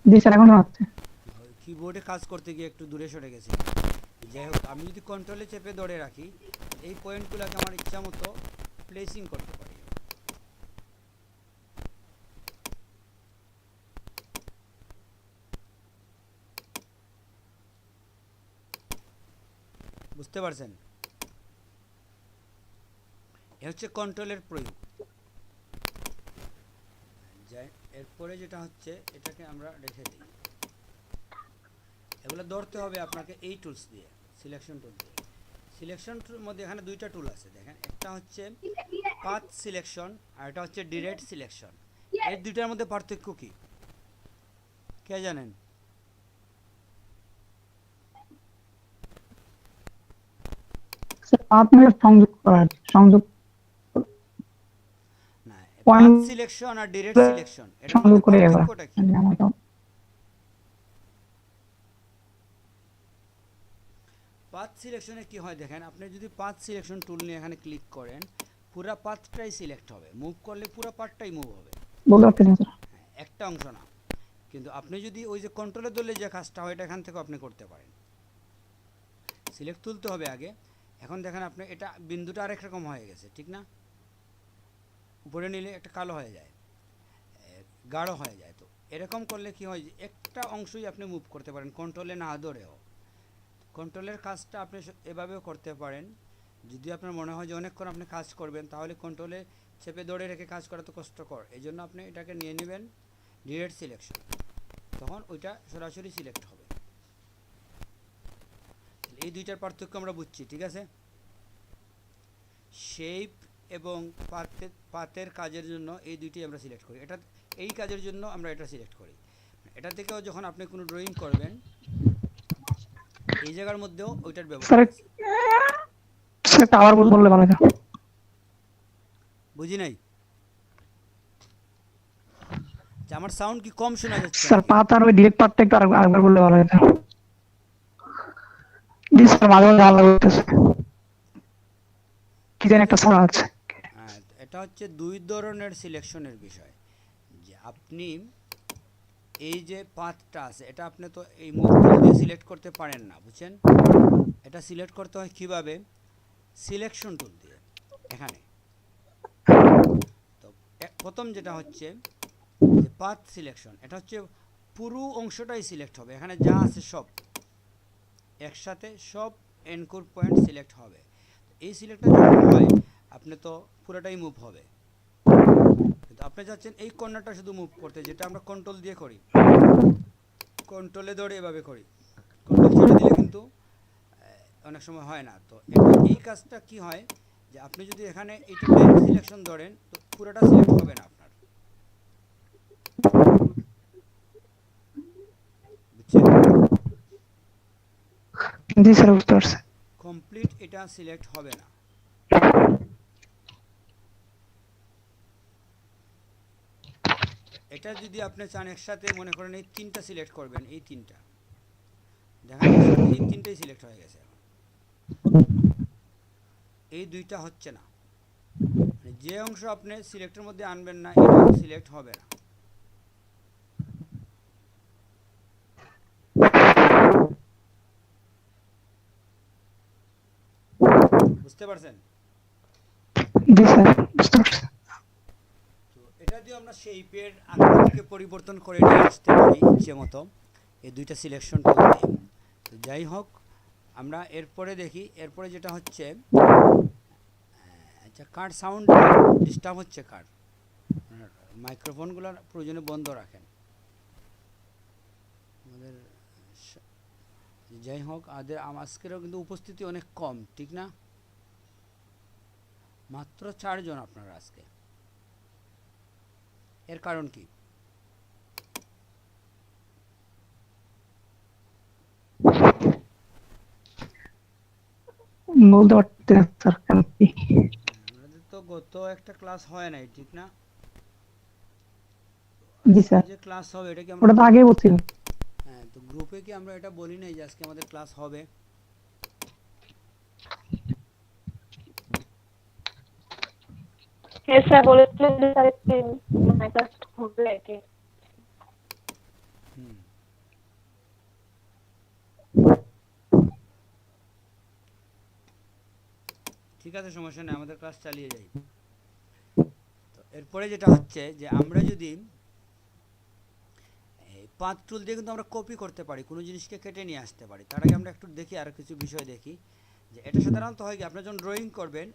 জি স্যার এখন হচ্ছে। কিবোর্ডে কাজ করতে গিয়ে একটু দূরে সরে গেছি। যাই হোক, আমি যদি কন্ট্রোলে চেপে ধরে রাখি, এই পয়েন্টগুলোকে আমার ইচ্ছা মতো প্লেসিং করতে পারি। বুঝতে পারছেন? এ হচ্ছে কন্ট্রোলের প্রয়োগ। যাই, এরপরে যেটা হচ্ছে এটাকে আমরা রেখে দিই। এগুলো ধরতে হবে আপনাকে এই টুলস দিয়ে, সিলেকশন টুল দিয়ে। সিলেকশন টুলের মধ্যে এখানে দুইটা টুল আছে, দেখেন, একটা হচ্ছে পাথ সিলেকশন আর এটা হচ্ছে ডিরেক্ট সিলেকশন। এই দুইটার মধ্যে পার্থক্য কি কে জানেন? স্যার আপনার সংযোগ করা আর কি, সংযোগ না, পাথ পয়েন্ট সিলেকশন আর ডিরেক্ট সিলেকশন এটার সংযোগ মধ্যে করে এবার পার্থক্যটা কি? আমার তো পাথ সিলেকশনে কি হয় দেখেন, আপনি যদি পাথ সিলেকশন টুল নিয়ে এখানে ক্লিক করেন, পুরো পাথটাই সিলেক্ট হবে, মুভ করলে পুরো পাথটাই মুভ হবে, বলতে পারতেছেন স্যার। হ্যাঁ, একটা অংশ না। কিন্তু আপনি যদি ওই যে কন্ট্রোলে ধরলে যে কাজটা হয়, এটা এখান থেকে আপনি করতে পারেন। সিলেক্ট তুলতে হবে আগে। এখন দেখেন আপনি এটা বিন্দুটা আরেক রকম হয়ে গেছে, ঠিক না? উপরে নিলে একটা কালো হয়ে যায়, গাঢ় হয়ে যায়। তো এরকম করলে কি হয়, যে একটা অংশই আপনি মুভ করতে পারেন কন্ট্রোলে না ধরেও। কন্ট্রোলের কাজটা আপনি এভাবেও করতে পারেন। যদি আপনার মনে হয় যে অনেকক্ষণ আপনি কাজ করবেন, তাহলে কন্ট্রোলে চেপে ধরে রেখে কাজ করা তো কষ্টকর, এই জন্য আপনি এটাকে নিয়ে নেবেন ডিরেক্ট সিলেকশন, তখন ওইটা সরাসরি সিলেক্ট হবে। এই দুইটার পার্থক্য আমরা বুঝছি, ঠিক আছে? শেপ এবং পাতের কাজের জন্য এই দুইটি আমরা সিলেক্ট করি। এটা এই কাজের জন্য আমরা এটা সিলেক্ট করি। এটা থেকেও যখন আপনি কোনো ড্রয়িং করবেন, এই জায়গার মধ্যেও ওইটার ব্যবহার স্যার আছে। সেটা আবার বললে ভালো হয়। বুঝি নাই? যে আমার সাউন্ড কি কম শোনা যাচ্ছে স্যার নাকি? পাতার ওই ডিরেক্ট পার্টটা একটু আরেকবার বললে ভালো হতো। জি স্যার, মাঝে মাঝে ভালো লাগতেছে, কি ঠিক জানি আছে। একটা শোনা আছে। হ্যাঁ, তো এটা হচ্ছে দুই ধরনের সিলেকশনের বিষয়, যে আপনি এই যে পাথটা আছে এটা আপনি তো এই মুভ দিয়ে সিলেক্ট করতে পারেন না, বুঝছেন? এটা সিলেক্ট করতে হয় কিভাবে? সিলেকশন টুল দিয়ে। এখানে তো প্রথম যেটা হচ্ছে যে পাথ সিলেকশন, এটা হচ্ছে পুরো অংশটাই সিলেক্ট হবে, এখানে যা আছে সব একসাথে সব এনকোর পয়েন্ট সিলেক্ট হবে। এই সিলেক্টটা যখন হয় আপনি তো পুরোটাই মুভ হবে, কিন্তু আপনি চাচ্ছেন এই কর্নারটা শুধু মুভ করতে, যেটা আমরা কন্ট্রোল দিয়ে করি, কন্ট্রোলে ধরে এভাবে করি, কন্ট্রোল ছেড়ে দিলে কিন্তু অনেক সময় হয় না। তো এই কাজটা কি হয় যে আপনি যদি এখানে এইটা সিলেকশন ধরেন তো পুরোটা সিলেক্ট হবে না আপনার, বুঝছেন? জি স্যার, বুঝতে পারছি। কমপ্লিট এটা সিলেক্ট হবে না। এটা যদি আপনি চান একসাথে, মনে করেন এই তিনটা সিলেক্ট করবেন, এই তিনটা দেখেন একসাথে এই তিনটাই সিলেক্ট হয়ে গেছে, এখন এই দুইটা হচ্ছে না, মানে যে অংশ আপনি সিলেক্টের মধ্যে আনবেন না এটা সিলেক্ট হবে না। বুঝতে পারছেন? জি স্যার, বুঝতে পারছি। তো এটা দিয়ে আমরা শেপের আকৃতিকে পরিবর্তন করে নিয়ে আসতে পারি ইচ্ছে মতো এই দুইটা সিলেকশন টুল দিয়ে। তো যাই হোক, আমরা এরপরে দেখি, এরপরে যেটা হচ্ছে আচ্ছা, কার সাউন্ড ডিস্টার্ব হচ্ছে, কার মাইক্রোফোনগুলো প্রয়োজনে বন্ধ রাখেন আমাদের। যাই হোক, আজকেরও কিন্তু উপস্থিতি অনেক কম, ঠিক না? মাত্র 4 জন আপনারা আজকে, এর কারণ কি? বলতে পারতেছি না স্যার, কারণ কি। আমাদের তো গত একটা ক্লাস হয় নাই, ঠিক না? জি আজকে স্যার, যে ক্লাস হবে এটা কি আমরা ওটা তো আগেই বলছিলাম। হ্যাঁ, তো গ্রুপে কি আমরা এটা বলি নাই যে আজকে আমাদের ক্লাস হবে? হ্যাঁ স্যার বলেছিলেন যে স্যার একটি ক্লাস হবে আর কি। হুম, ঠিক আছে, সমস্যা নেই, আমাদের ক্লাস চালিয়ে যাই। তো এরপরে যেটা হচ্ছে যে আমরা যদি এই পাথ টুল দিয়ে কিন্তু আমরা কপি করতে পারি, কোনো জিনিসকে কেটে নিয়ে আসতে পারি। তার আগে আমরা একটু দেখি আর কিছু বিষয় দেখি, যে এটা সাধারণত হয় কি, আপনি যখন ড্রয়িং করবেন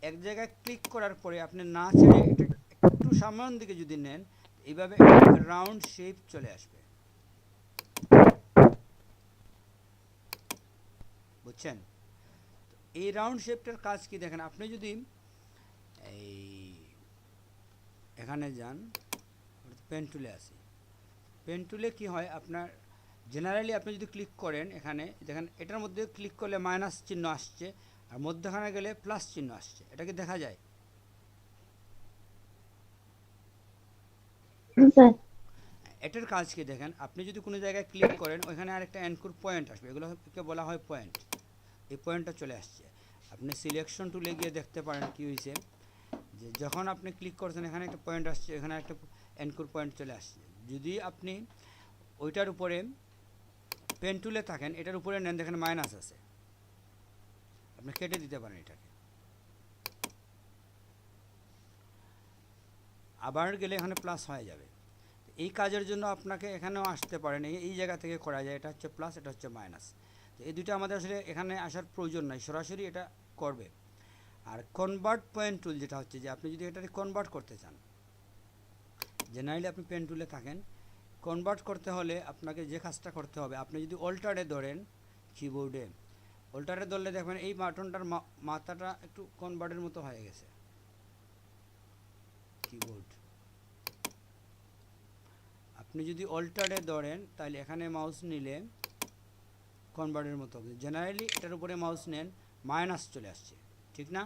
এক জায়গায় ক্লিক করার পরে আপনি না ছেড়ে এটা একটু সামনের দিকে যদি নেন, এইভাবে রাউন্ড শেপ চলে আসবে, বুঝছেন? এই রাউন্ড শেপটার কাজ কি দেখেন, আপনি যদি এই এখানে যান, পেন টুলে আসি, পেন টুলে কি হয় আপনার জেনারেলি আপনি যদি ক্লিক করেন এখানে দেখেন এটার মধ্যে ক্লিক করলে মাইনাস চিহ্ন আসছে, আর মধ্যখানে গেলে প্লাস চিহ্ন আসছে, এটা কি দেখা যায়? এটার কাজ কি দেখেন, আপনি যদি কোনো জায়গায় ক্লিক করেন ওইখানে আরেকটা অ্যানকোর পয়েন্ট আসবে, এগুলোকে বলা হয় পয়েন্ট। এই পয়েন্টটা চলে আসছে, আপনি সিলেকশন টুলে গিয়ে দেখতে পারেন কি হয়েছে, যে যখন আপনি ক্লিক করছেন এখানে একটা পয়েন্ট আসছে, এখানে একটা অ্যানকোর পয়েন্ট চলে আসছে। যদি আপনি ওইটার উপরে পেন টুলে থাকেন, এটার উপরে নেন, দেখেন মাইনাস আছে, আপনি কেটে দিতে পারেন এটাকে, আবার গেলে এখানে প্লাস হয়ে যাবে। এই কাজের জন্য আপনাকে এখানেও আসতে পারেন, এই জায়গা থেকে করা যায়, এটা হচ্ছে প্লাস, এটা হচ্ছে মাইনাস। তো এই দুটো আমাদের আসলে এখানে আসার প্রয়োজন নাই, সরাসরি এটা করবে। আর কনভার্ট পয়েন্ট টুল যেটা হচ্ছে যে আপনি যদি এটাকে কনভার্ট করতে চান, জেনারেলি আপনি পেন টুলে থাকেন, কনভার্ট করতে হলে আপনাকে যে কাজটা করতে হবে, আপনি যদি অল্টারে ধরেন কিবোর্ডে, অল্টারে ধরলে দেখবেন এই বাটনটার মাথাটা একটু কনভার্টের মতো হয়ে গেছে কিবোর্ড। আপনি যদি অল্টারে ধরেন তাহলে এখানে মাউস নিলে কনভার্টের মতো হবে, জেনারেলি এটার উপরে মাউস নেন মাইনাস চলে আসছে, ঠিক না?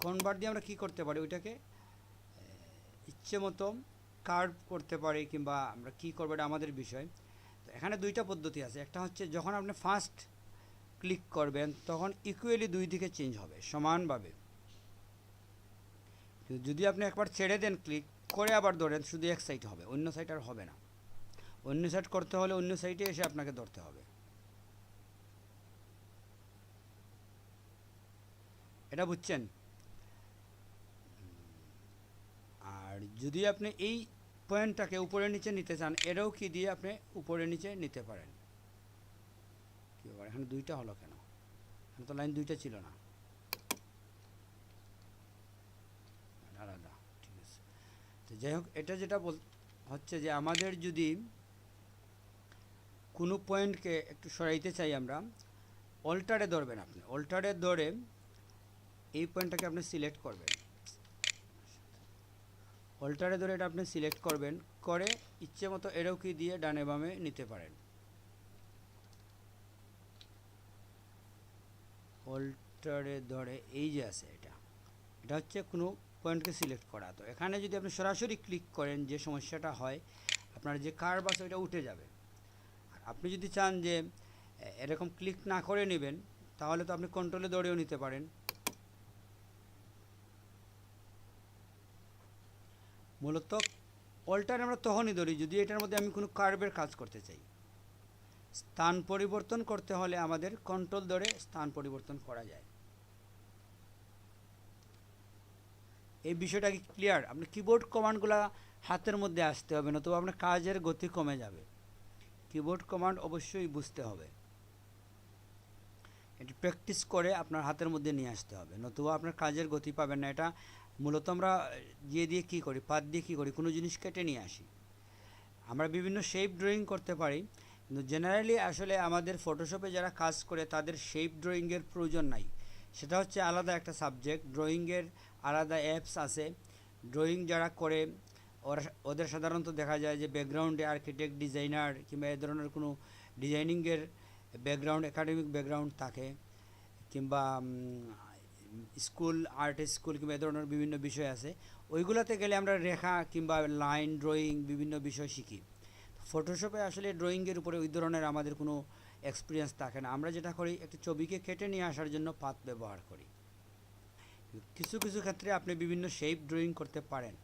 কনভার্ট দিয়ে আমরা কী করতে পারি, ওইটাকে ইচ্ছে মতো কার্ভ করতে পারি, কিংবা আমরা কী করবো এটা আমাদের বিষয়। তো এখানে দুইটা পদ্ধতি আছে। একটা হচ্ছে যখন আপনি ফার্স্ট ক্লিক করবেন তখন ইকুয়ালি দুই দিকে চেঞ্জ হবে সমানভাবে। যদি আপনি একবার ছেড়ে দেন, ক্লিক করে আবার ধরেন, শুধু এক সাইড হবে, অন্য সাইড আর হবে না। অন্য সাইড করতে হলে অন্য সাইডে এসে আপনাকে ধরতে হবে। এটা বুঝছেন? আর যদি আপনি এই পয়েন্টটাকে উপরে নিচে নিতে চান, এটাও কি দিয়ে আপনি উপরে নিচে নিতে পারেন। কী ব্যাপার, এখানে দুইটা হলো কেন? এখানে তো লাইন দুইটা ছিল না, আলাদা। ঠিক আছে, তো যাই হোক, এটা যেটা হচ্ছে যে আমাদের যদি কোনো পয়েন্টকে একটু সরাইতে চাই আমরা, অল্টারে ধরবেন। আপনি অল্টারে ধরে এই পয়েন্টটাকে আপনি সিলেক্ট করবেন, অল্টারে ধরে এটা আপনি সিলেক্ট করবেন, করে ইচ্ছে মতো এরও কি দিয়ে ডানে বামে নিতে পারেন। অল্টারে ধরে এই যে আছে, এটা হচ্ছে কোনো পয়েন্টকে সিলেক্ট করা। তো এখানে যদি আপনি সরাসরি ক্লিক করেন, যে সমস্যাটা হয়, আপনার যে কার্ভ আছে ওইটা উঠে যাবে। আর আপনি যদি চান যে এরকম ক্লিক না করে নেবেন, তাহলে তো আপনি কন্ট্রোলে ধরেও নিতে পারেন। মূলত অল্টার আমরা তখনই ধরি যদি এটার মধ্যে আমি কোনো কার্ভের কাজ করতে চাই। স্থান পরিবর্তন করতে হলে আমাদের কন্ট্রোল ধরে স্থান পরিবর্তন করা যায়। এই বিষয়টা কি ক্লিয়ার? আপনি কিবোর্ড কমান্ডগুলো হাতের মধ্যে আসতে হবে, নতুবা আপনার কাজের গতি কমে যাবে। কিবোর্ড কমান্ড অবশ্যই বুঝতে হবে, এটি প্র্যাকটিস করে আপনার হাতের মধ্যে নিয়ে আসতে হবে, নতুবা আপনার কাজের গতি পাবেন না। এটা মূলত আমরা দিয়ে কী করি, পাত দিয়ে কী করি, কোনো জিনিস কেটে নিয়ে আসি। আমরা বিভিন্ন শেপ ড্রয়িং করতে পারি, কিন্তু জেনারেলি আসলে আমাদের ফটোশপে যারা কাজ করে তাদের শেপ ড্রয়িংয়ের প্রয়োজন নাই। সেটা হচ্ছে আলাদা একটা সাবজেক্ট। ড্রয়িংয়ের আলাদা অ্যাপস আছে। ড্রয়িং যারা করে ওদের সাধারণত দেখা যায় যে ব্যাকগ্রাউন্ডে আর্কিটেক্ট, ডিজাইনার কিংবা এ ধরনের কোনো ডিজাইনিংয়ের ব্যাকগ্রাউন্ড, একাডেমিক ব্যাকগ্রাউন্ড থাকে, কিংবা স্কুল, আর্ট স্কুল কিংবা এ ধরনের বিভিন্ন বিষয় আছে। ওইগুলোতে গেলে আমরা রেখা কিংবা লাইন ড্রয়িং বিভিন্ন বিষয় শিখি। ফটোশপে আসলে ড্রয়িংয়ের উপরে ওই ধরনের আমাদের কোনো এক্সপিরিয়েন্স থাকে না। আমরা যেটা করি, একটা ছবিকে কেটে নিয়ে আসার জন্য পাত ব্যবহার করি। কিছু কিছু ক্ষেত্রে আপনি বিভিন্ন শেপ ড্রয়িং করতে পারেন।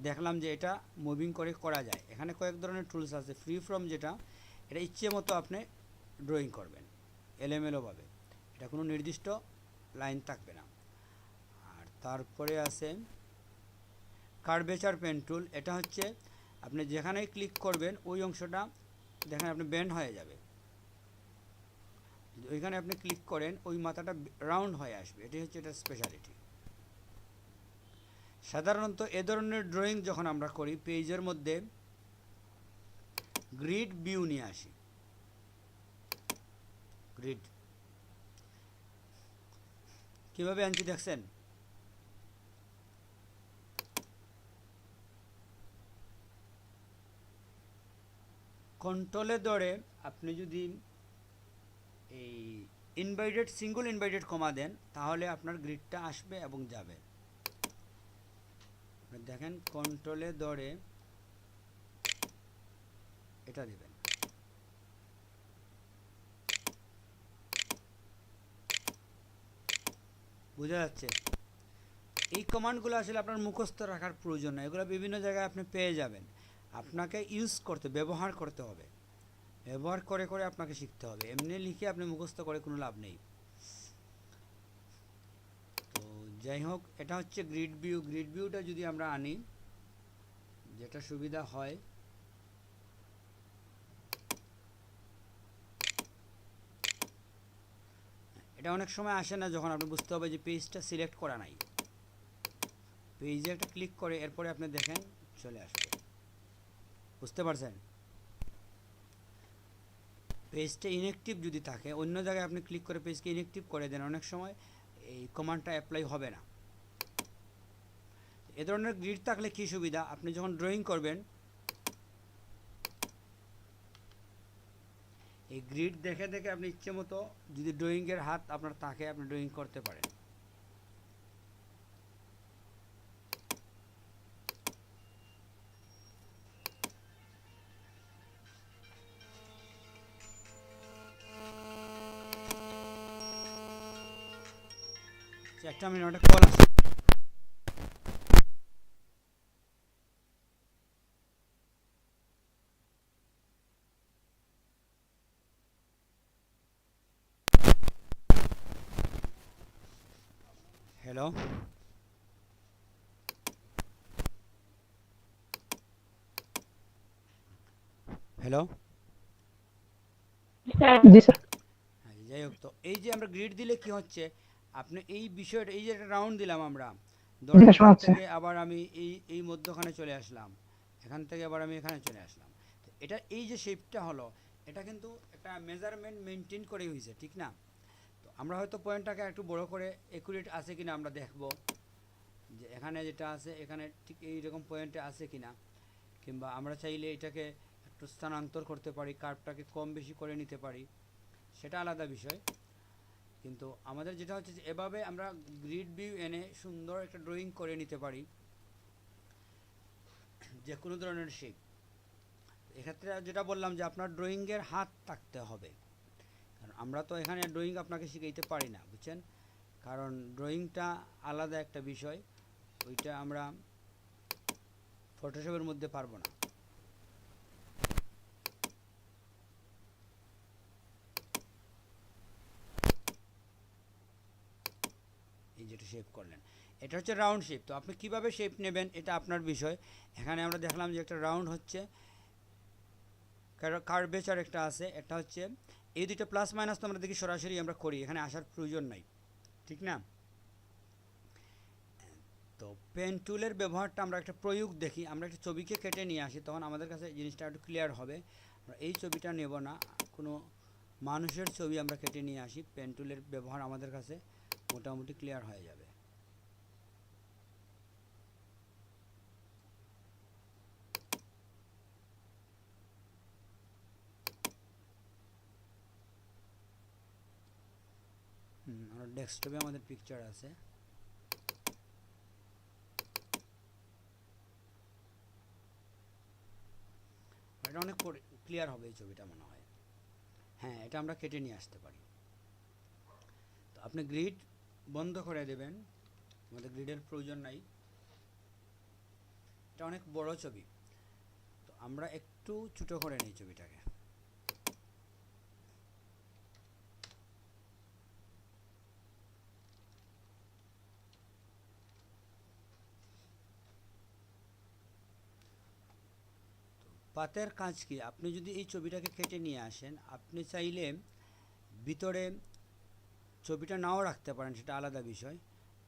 দেখলাম যে এটা মুভিং করে করা যায়। এখানে কয়েক ধরনের টুলস আছে। ফ্রি ফর্ম যেটা, এটা ইচ্ছে মতো আপনি ড্রয়িং করবেন এলোমেলোভাবে, এটা কোনো নির্দিষ্ট লাইন থাকবে না। আর তারপরে আছে কার্ভেচার পেন টুল। এটা হচ্ছে আপনি যেখানেই ক্লিক করবেন ওই অংশটা দেখেন আপনি বেন্ড হয়ে যাবে। যদি ওইখানে আপনি ক্লিক করেন ওই মাথাটা রাউন্ড হয়ে আসবে। এটাই হচ্ছে এটার স্পেশালিটি। সাধারণত এ ধরনের ড্রয়িং যখন আমরা করি, পেজের মধ্যে গ্রিড ভিউ নিয়ে আসি। গ্রিড কীভাবে আনছি দেখছেন? কন্ট্রোলে ধরে আপনি যদি এই ইনভাইটেড, সিঙ্গল ইনভাইটেড কমা দেন, তাহলে আপনার গ্রিডটা আসবে এবং যাবে। দেখেন, কন্ট্রোলে ধরে এটা দেবেন, বোঝা যাচ্ছে? এই কমান্ডগুলো আসলে আপনার মুখস্থ রাখার প্রয়োজন নয়, এগুলো বিভিন্ন জায়গায় আপনি পেয়ে যাবেন। আপনাকে ইউজ করতে, ব্যবহার করতে হবে, ব্যবহার করে করে আপনাকে শিখতে হবে। এমনি লিখে আপনি মুখস্থ করে কোনো লাভ নেই। তো যাই হোক, এটা হচ্ছে গ্রিড ভিউ। গ্রিড ভিউটা যদি আমরা আনি, যেটা সুবিধা হয়, এটা অনেক সময় আসে না যখন আপনি বুঝতে হবে যে পেজটা সিলেক্ট করা নাই। পেজে একটা ক্লিক করে এরপরে আপনি দেখেন চলে আসবে। বুঝতে পারছেন? পেজটা ইনঅ্যাক্টিভ যদি থাকে, অন্য জায়গায় আপনি ক্লিক করে পেজকে ইনঅ্যাক্টিভ করে দেন, অনেক সময় এই কমান্ডটা অ্যাপ্লাই হবে না। এ ধরনের গ্রিড থাকলে কী সুবিধা, আপনি যখন ড্রয়িং করবেন এই গ্রিড দেখে দেখে আপনি ইচ্ছে মতো, যদি ড্রয়িংয়ের হাত আপনার থাকে, আপনি ড্রয়িং করতে পারেন। একটা মিনিট, একটা কল আছে। Hello, hello. স্যার জি স্যার। হ্যাঁ, যাই হোক, তো এই যে আমরা গ্রিড দিলে কি হচ্ছে, আপনি এই বিষয়টা, এই যে একটা রাউন্ড দিলাম আমরা, ধরেন জি, শোনা এখান যাচ্ছে। থেকে আবার আমি এই মধ্যখানে চলে আসলাম, এখান থেকে আবার আমি এখানে চলে আসলাম। তো এটা এই যে শেপটা হলো, এটা কিন্তু একটা মেজারমেন্ট মেনটেন করে হয়েছে, ঠিক না? তো আমরা হয়তো পয়েন্টটাকে একটু বড় করে একুরেট আছে কিনা আমরা দেখব, যে এখানে যেটা আছে এখানে ঠিক এইরকম পয়েন্টে আছে কিনা, কিংবা আমরা চাইলে এটাকে একটু স্থানান্তর করতে পারি, কার্ভটাকে কম বেশি করে নিতে পারি, সেটা আলাদা বিষয়। কিন্তু আমাদের যেটা হচ্ছে যে এভাবে আমরা গ্রিড ভিউ এনে সুন্দর একটা ড্রয়িং করে নিতে পারি যে কোনো ধরনের শেপ। এক্ষেত্রে যেটা বললাম যে আপনার ড্রয়িংয়ের হাত থাকতে হবে, কারণ আমরা তো এখানে ড্রয়িং আপনাকে শিখাইতে পারি না, বুঝছেন? কারণ ড্রয়িংটা আলাদা একটা বিষয়, ওইটা আমরা ফটোশপের মধ্যে পারবো না। এই যেটা শেপ করলেন, এটা হচ্ছে রাউন্ড শেপ। তো আপনি কিভাবে শেপ নেবেন এটা আপনার বিষয়। এখানে আমরা দেখলাম যে একটা রাউন্ড হচ্ছে, কার্ভেচার একটা আছে, একটা হচ্ছে, এই দুটো প্লাস মাইনাস তো আমরা দেখি সরাসরি আমরা করি, এখানে আসার প্রয়োজন নাই, ঠিক না? তো পেন টুলের ব্যবহারটা আমরা একটা প্রয়োগ দেখি, আমরা একটা ছবিকে কেটে নিয়ে আসি, তখন আমাদের কাছে জিনিসটা একটু ক্লিয়ার হবে। আমরা এই ছবিটা নেব না, কোনো মানুষের ছবি আমরা কেটে নিয়ে আসি, পেন টুলের ব্যবহার আমাদের কাছে মোটামুটি ক্লিয়ার হয়ে যাবে। আমার ডেস্কটপে আমাদের পিকচার আছে। এটা অনেক ক্লিয়ার হবে এই ছবিটা মনে হয়। হ্যাঁ, এটা আমরা কেটে নিয়ে আসতে পারি। তো আপনি গ্রিড বন্ধ করে দেবেন, আমাদের গ্রিডের প্রয়োজন নাই, এটা অনেক বড় ছবি। তো আমরা একটু ছোটো করে নিই ছবিটাকে। পাতের কাজ কি, আপনি যদি এই ছবিটাকে কেটে নিয়ে আসেন, আপনি চাইলে ভিতরে ছবিটা নাও রাখতে পারেন, সেটা আলাদা বিষয়।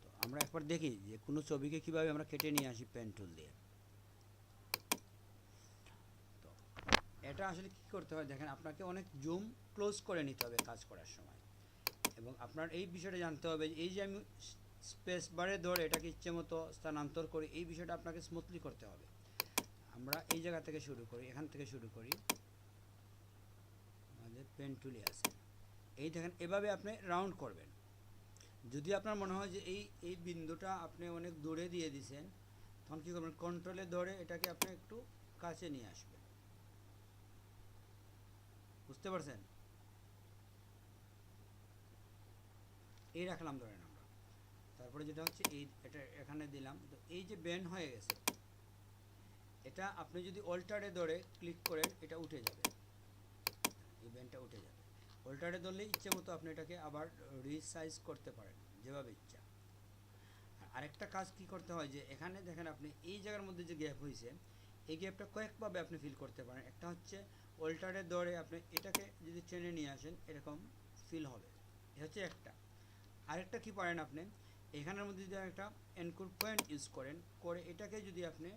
তো আমরা একবার দেখি যে কোনো ছবিকে কিভাবে আমরা কেটে নিয়ে আসি পেন টুল দিয়ে। তো এটা আসলে কি করতে হয় দেখেন, আপনাকে অনেক জুম ক্লোজ করে নিতে হবে কাজ করার সময়, এবং আপনার এই বিষয়টা জানতে হবে যে এই যে আমি স্পেস বারে ধরে এটাকে ইচ্ছে মতো স্থানান্তর করি, এই বিষয়টা আপনাকে স্মুথলি করতে হবে। আমরা এই জায়গা থেকে শুরু করি, এখান থেকে শুরু করি, আমাদের পেন টুলে আছে, এই দেখেন এভাবে আপনি রাউন্ড করবেন। যদি আপনার মনে হয় যে এই বিন্দুটা আপনি অনেক দূরে দিয়ে দিয়েছেন, তখন কী করবেন, কন্ট্রোলে ধরে এটাকে আপনি একটু কাছে নিয়ে আসবেন। বুঝতে পারছেন? এই রাখলাম ধরেন আমরা, তারপরে যেটা হচ্ছে এটা এখানে দিলাম। তো এই যে ব্যান্ড হয়ে গেছে, এটা আপনি যদি অল্টারে ধরে ক্লিক করেন এটা উঠে যাবে, এই ব্যান্ডটা উঠে যাবে। অল্টারে ধরলে ইচ্ছে মতো আপনি এটাকে আবার রিসাইজ করতে পারেন যেভাবে ইচ্ছা। আরেকটা কাজ কি করতে হয় যে এখানে দেখেন আপনি এই জায়গার মধ্যে যে গ্যাপ হয়েছে, এই গ্যাপটা কয়েকভাবে আপনি ফিল করতে পারেন। একটা হচ্ছে অল্টারে ধরে আপনি এটাকে যদি টেনে নিয়ে আসেন, এরকম ফিল হবে, এটা হচ্ছে একটা। আরেকটা কি পারেন, আপনি এখানের মধ্যে যদি একটা এনকোর পয়েন্ট ইউজ করেন, করে এটাকে যদি আপনি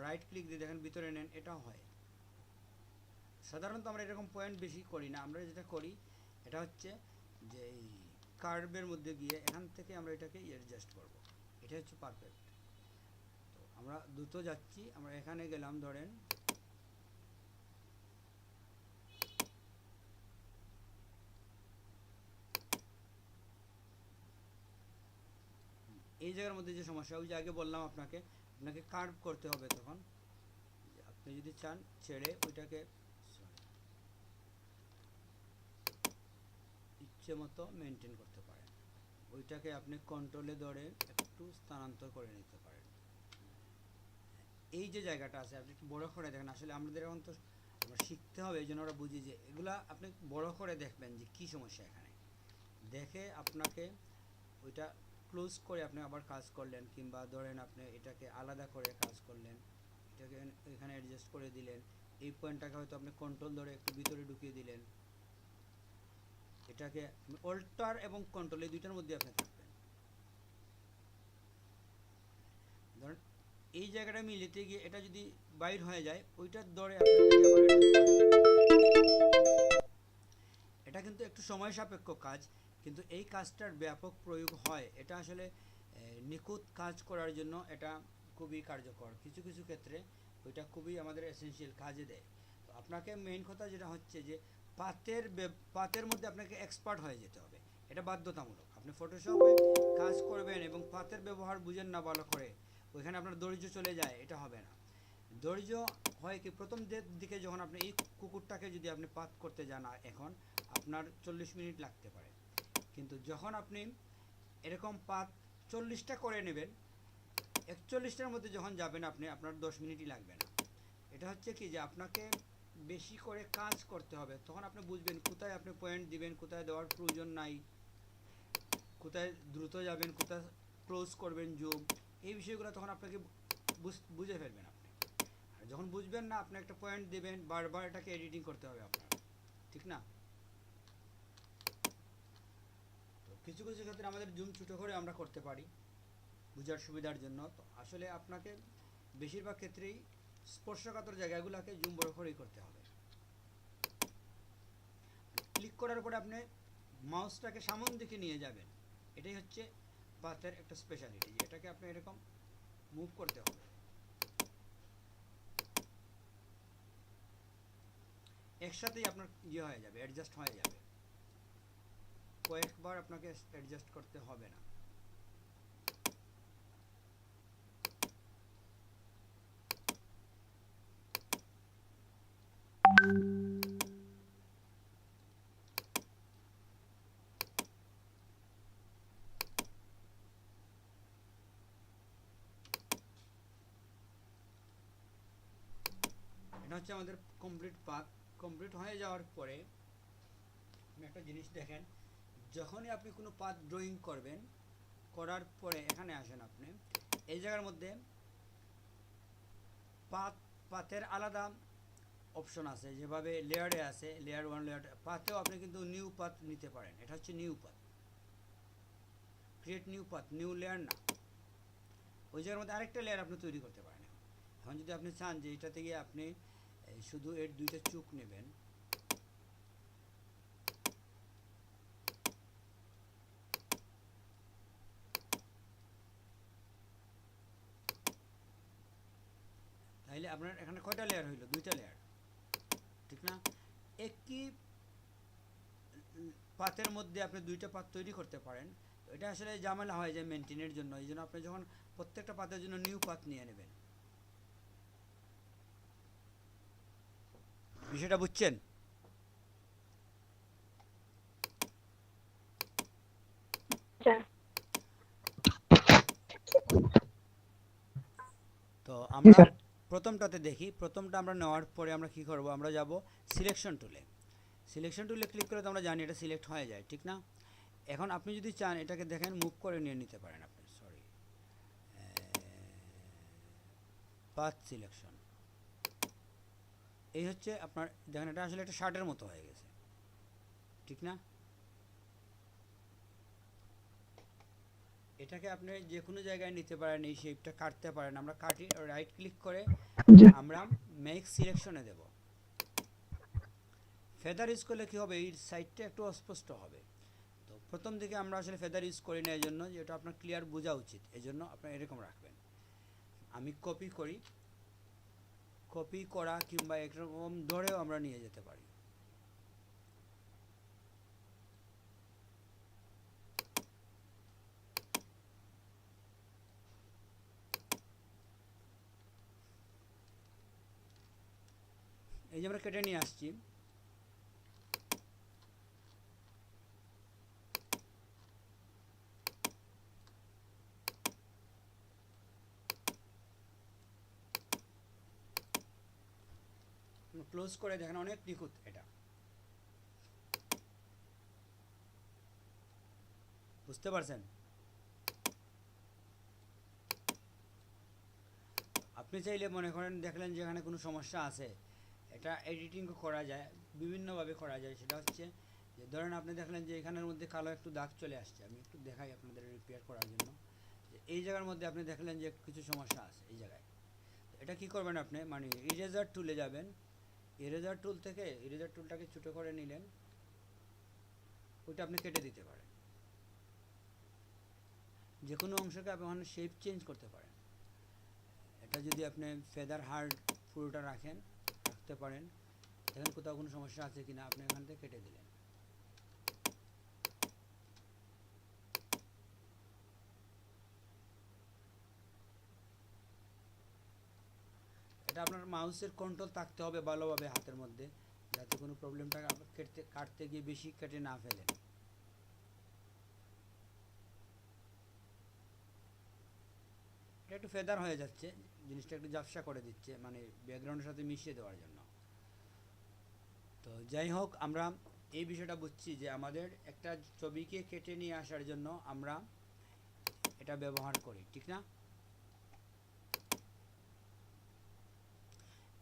রাইট ক্লিক দিয়ে দেখেন ভিতরে নেন, এটাও হয়। সাধারণত আমরা এরকম পয়েন্ট বেশি করি না, আমরা যেটা করি এটা হচ্ছে যে এই কার্ভের মধ্যে গিয়ে এখান থেকে আমরা এটাকে অ্যাডজাস্ট করব, এটা হচ্ছে পারফেক্ট। তো আমরা দ্রুত যাচ্ছি, আমরা এখানে গেলাম, ধরেন এই জায়গার মধ্যে যে সমস্যা, ওই যে আগে বললাম আপনাকে কার্ভ করতে হবে, তখন আপনি যদি চান ছেড়ে ওইটাকে ইচ্ছে মতো মেনটেন করতে পারেন। ওইটাকে আপনি কন্ট্রোলে ধরে একটু স্থানান্তর করে নিতে পারেন। এই যে জায়গাটা আছে আপনি একটু বড় করে দেখেন, আসলে আমাদের এখন তো আমরা শিখতে হবে, এই জন্য আমরা বুঝি যে এগুলা আপনি বড় করে দেখবেন যে কী সমস্যা এখানে, দেখে আপনাকে ওইটা ক্লোজ করে আপনি আবার কাজ করলেন, কিংবা ধরেন আপনি এটাকে আলাদা করে কাজ করলেন, এটাকে এখানে অ্যাডজাস্ট করে দিলেন, এই পয়েন্টটাকে হয়তো আপনি কন্ট্রোল ধরে একটু ভিতরে ঢুকিয়ে দিলেন, এটাকে অল্টার এবং কন্ট্রোল এই দুইটার মধ্যে আপনি থাকবেন। ধরেন এই জায়গাটা মিলিতে গিয়ে এটা যদি বাইর হয়ে যায় ওইটার দরে আপনি এটাকে আবার এটা কিন্তু একটু সময় সাপেক্ষ কাজ, কিন্তু এই কাজটার ব্যাপক প্রয়োগ হয়। এটা আসলে নিখুঁত কাজ করার জন্য এটা খুবই কার্যকর, কিছু কিছু ক্ষেত্রে ওইটা খুবই আমাদের এসেনশিয়াল কাজে দেয়। তো আপনাকে মেইন কথা যেটা হচ্ছে যে পাতের মধ্যে আপনাকে এক্সপার্ট হয়ে যেতে হবে, এটা বাধ্যতামূলক। আপনি ফটোশপে কাজ করবেন এবং পাতের ব্যবহার বুঝেন না ভালো করে, ওইখানে আপনার ধৈর্য চলে যায়, এটা হবে না। ধৈর্য হয় কি, প্রথম দিকে যখন আপনি এই কুকুরটাকে যদি আপনি পাত করতে যান এখন আপনার 40 মিনিট লাগতে পারে, কিন্তু যখন আপনি এরকম পাত 40টা করে নেবেন, 41টার মধ্যে যখন যাবেন আপনি, আপনার 10 মিনিটই লাগবে না। এটা হচ্ছে কি যে আপনাকে বেশি করে কাজ করতে হবে, তখন আপনি বুঝবেন কোথায় আপনি পয়েন্ট দিবেন, কোথায় দেওয়ার প্রয়োজন নাই, কোথায় দ্রুত যাবেন, কোথায় ক্লোজ করবেন জুম, এই বিষয়গুলো তখন আপনাকে বুঝে ফেলবেন আপনি। আর যখন বুঝবেন না, আপনি একটা পয়েন্ট দেবেন, বারবার এটাকে এডিটিং করতে হবে আপনার, ঠিক না? তো কিছু কিছু ক্ষেত্রে আমাদের জুম ছোটো করে আমরা করতে পারি বোঝার সুবিধার জন্য। তো আসলে আপনাকে বেশিরভাগ ক্ষেত্রেই স্পর্শকাতর জায়গাগুলোকে জুম বড় করেই করতে হবে। ক্লিক করার পরে আপনি মাউসটাকে সামন দিকে নিয়ে যাবেন, এটাই হচ্ছে পাথের একটা স্পেশালিটি, যে এটাকে আপনি এরকম মুভ করতে হবে। একসাথেই আপনার ইয়ে হয়ে যাবে, অ্যাডজাস্ট হয়ে যাবে, কয়েকবার আপনাকে অ্যাডজাস্ট করতে হবে না। এটা হচ্ছে আমাদের কমপ্লিট পাথ। কমপ্লিট হয়ে যাওয়ার পরে আপনি একটা জিনিস দেখেন, যখনই আপনি কোনো পাথ ড্রয়িং করবেন, করার পরে এখানে আসেন, আপনি এই জায়গার মধ্যে পাথের আলাদা অপশন আছে, যেভাবে লেয়ারে আছে, লেয়ার 1 লেয়ার পাথেও আপনি কিন্তু নিউ পাথ নিতে পারেন। এটা হচ্ছে new path, create new path, new layer না, ওই জায়গার মধ্যে আরেকটা লেয়ার আপনি তৈরি করতে পারেন। এখন যদি আপনি চান যে এটা থেকে আপনি শুধু এর দুইটা চোখ নেবেন, তাহলে আপনার এখানে কয়টা লেয়ার হইল? দুইটা লেয়ার, ঠিক না? একই পাতের মধ্যে আপনি দুইটা পাত তৈরি করতে পারেন। এটা আসলে ঝামেলা হয় যায় মেনটেনের জন্য, এই জন্য আপনি যখন প্রত্যেকটা পাতের জন্য নিউ পাত নিয়ে নেবেন। বিষয়টা বুঝছেন? আচ্ছা, তো জি আমরা স্যার। প্রথমটাতে দেখি, প্রথমটা আমরা নেওয়ার পরে আমরা কি করব, আমরা যাব সিলেকশন টুলে। সিলেকশন টুলে ক্লিক করে তো আমরা জানি এটা সিলেক্ট হয়ে যায়, ঠিক না? এখন আপনি যদি চান এটাকে দেখেন মুভ করে নিয়ে নিতে পারেন আপনি, সরি, পাথ সিলেকশন, এই হচ্ছে আপনার, দেখেন এটা আসলে একটা শার্টের মতো হয়ে গেছে, ঠিক না? এটাকে আপনি যে কোনো জায়গায় নিতে পারেন, এই শেপটা কাটতে পারেন। আমরা কাটি, রাইট ক্লিক করে জি আমরা মেক সিলেকশনে দেব। ফেদার ইউজ করলে কী হবে, এই সাইডটা একটু অস্পষ্ট হবে। তো প্রথম দিকে আমরা আসলে ফেদার ইউজ করি না, এই জন্য যে এটা আপনার ক্লিয়ার বোঝা উচিত, এই জন্য আপনার এরকম রাখবেন। আমি কপি করি, কপি করা কিংবা এরকম ধরেও আমরা নিয়ে যেতে পারি। এই যে আমরা কেটে নিয়ে আসছি, ক্লোজ করে দেখেন অনেক নিখুঁত এটা, বুঝতে পারছেন? আপনি চাইলে মনে করেন দেখলেন যে এখানে কোনো সমস্যা আছে, এটা এডিটিং করা যায়, বিভিন্নভাবে করা যায়। সেটা হচ্ছে যে ধরেন আপনি দেখলেন যে এখানের মধ্যে কালো একটু দাগ চলে আসছে, আমি একটু দেখাই আপনাদের রিপেয়ার করার জন্য। যে এই জায়গার মধ্যে আপনি দেখলেন যে কিছু সমস্যা আছে এই জায়গায়, এটা কি করবেন আপনি, মানে ইরেজার টুলে যাবেন, ইরেজার টুল থেকে ইরেজার টুলটাকে ছোটো করে নিলেন, ওইটা আপনি কেটে দিতে পারেন। যে কোনো অংশকে আপনি শেপ চেঞ্জ করতে পারেন। এটা যদি আপনি ফেদার হার্ড পুরোটা রাখতে পারেন, দেখেন কোথাও কোনো সমস্যা আছে কিনা, আপনি এখান থেকে কেটে দিলেন। এটা আপনার মাউসের কন্ট্রোল থাকতে হবে ভালোভাবে হাতের মধ্যে, যাতে কোনো প্রবলেমটা কাটতে গিয়ে বেশি কেটে না ফেলেন। এটা একটু ফেদার হয়ে যাচ্ছে, জিনিসটা একটু ঝাপসা করে দিচ্ছে, মানে ব্যাকগ্রাউন্ডের সাথে মিশিয়ে দেওয়ার জন্য। তো যাই হোক, আমরা এই বিষয়টা বুঝছি যে আমাদের একটা ছবিকে কেটে নিয়ে আসার জন্য আমরা এটা ব্যবহার করি, ঠিক না?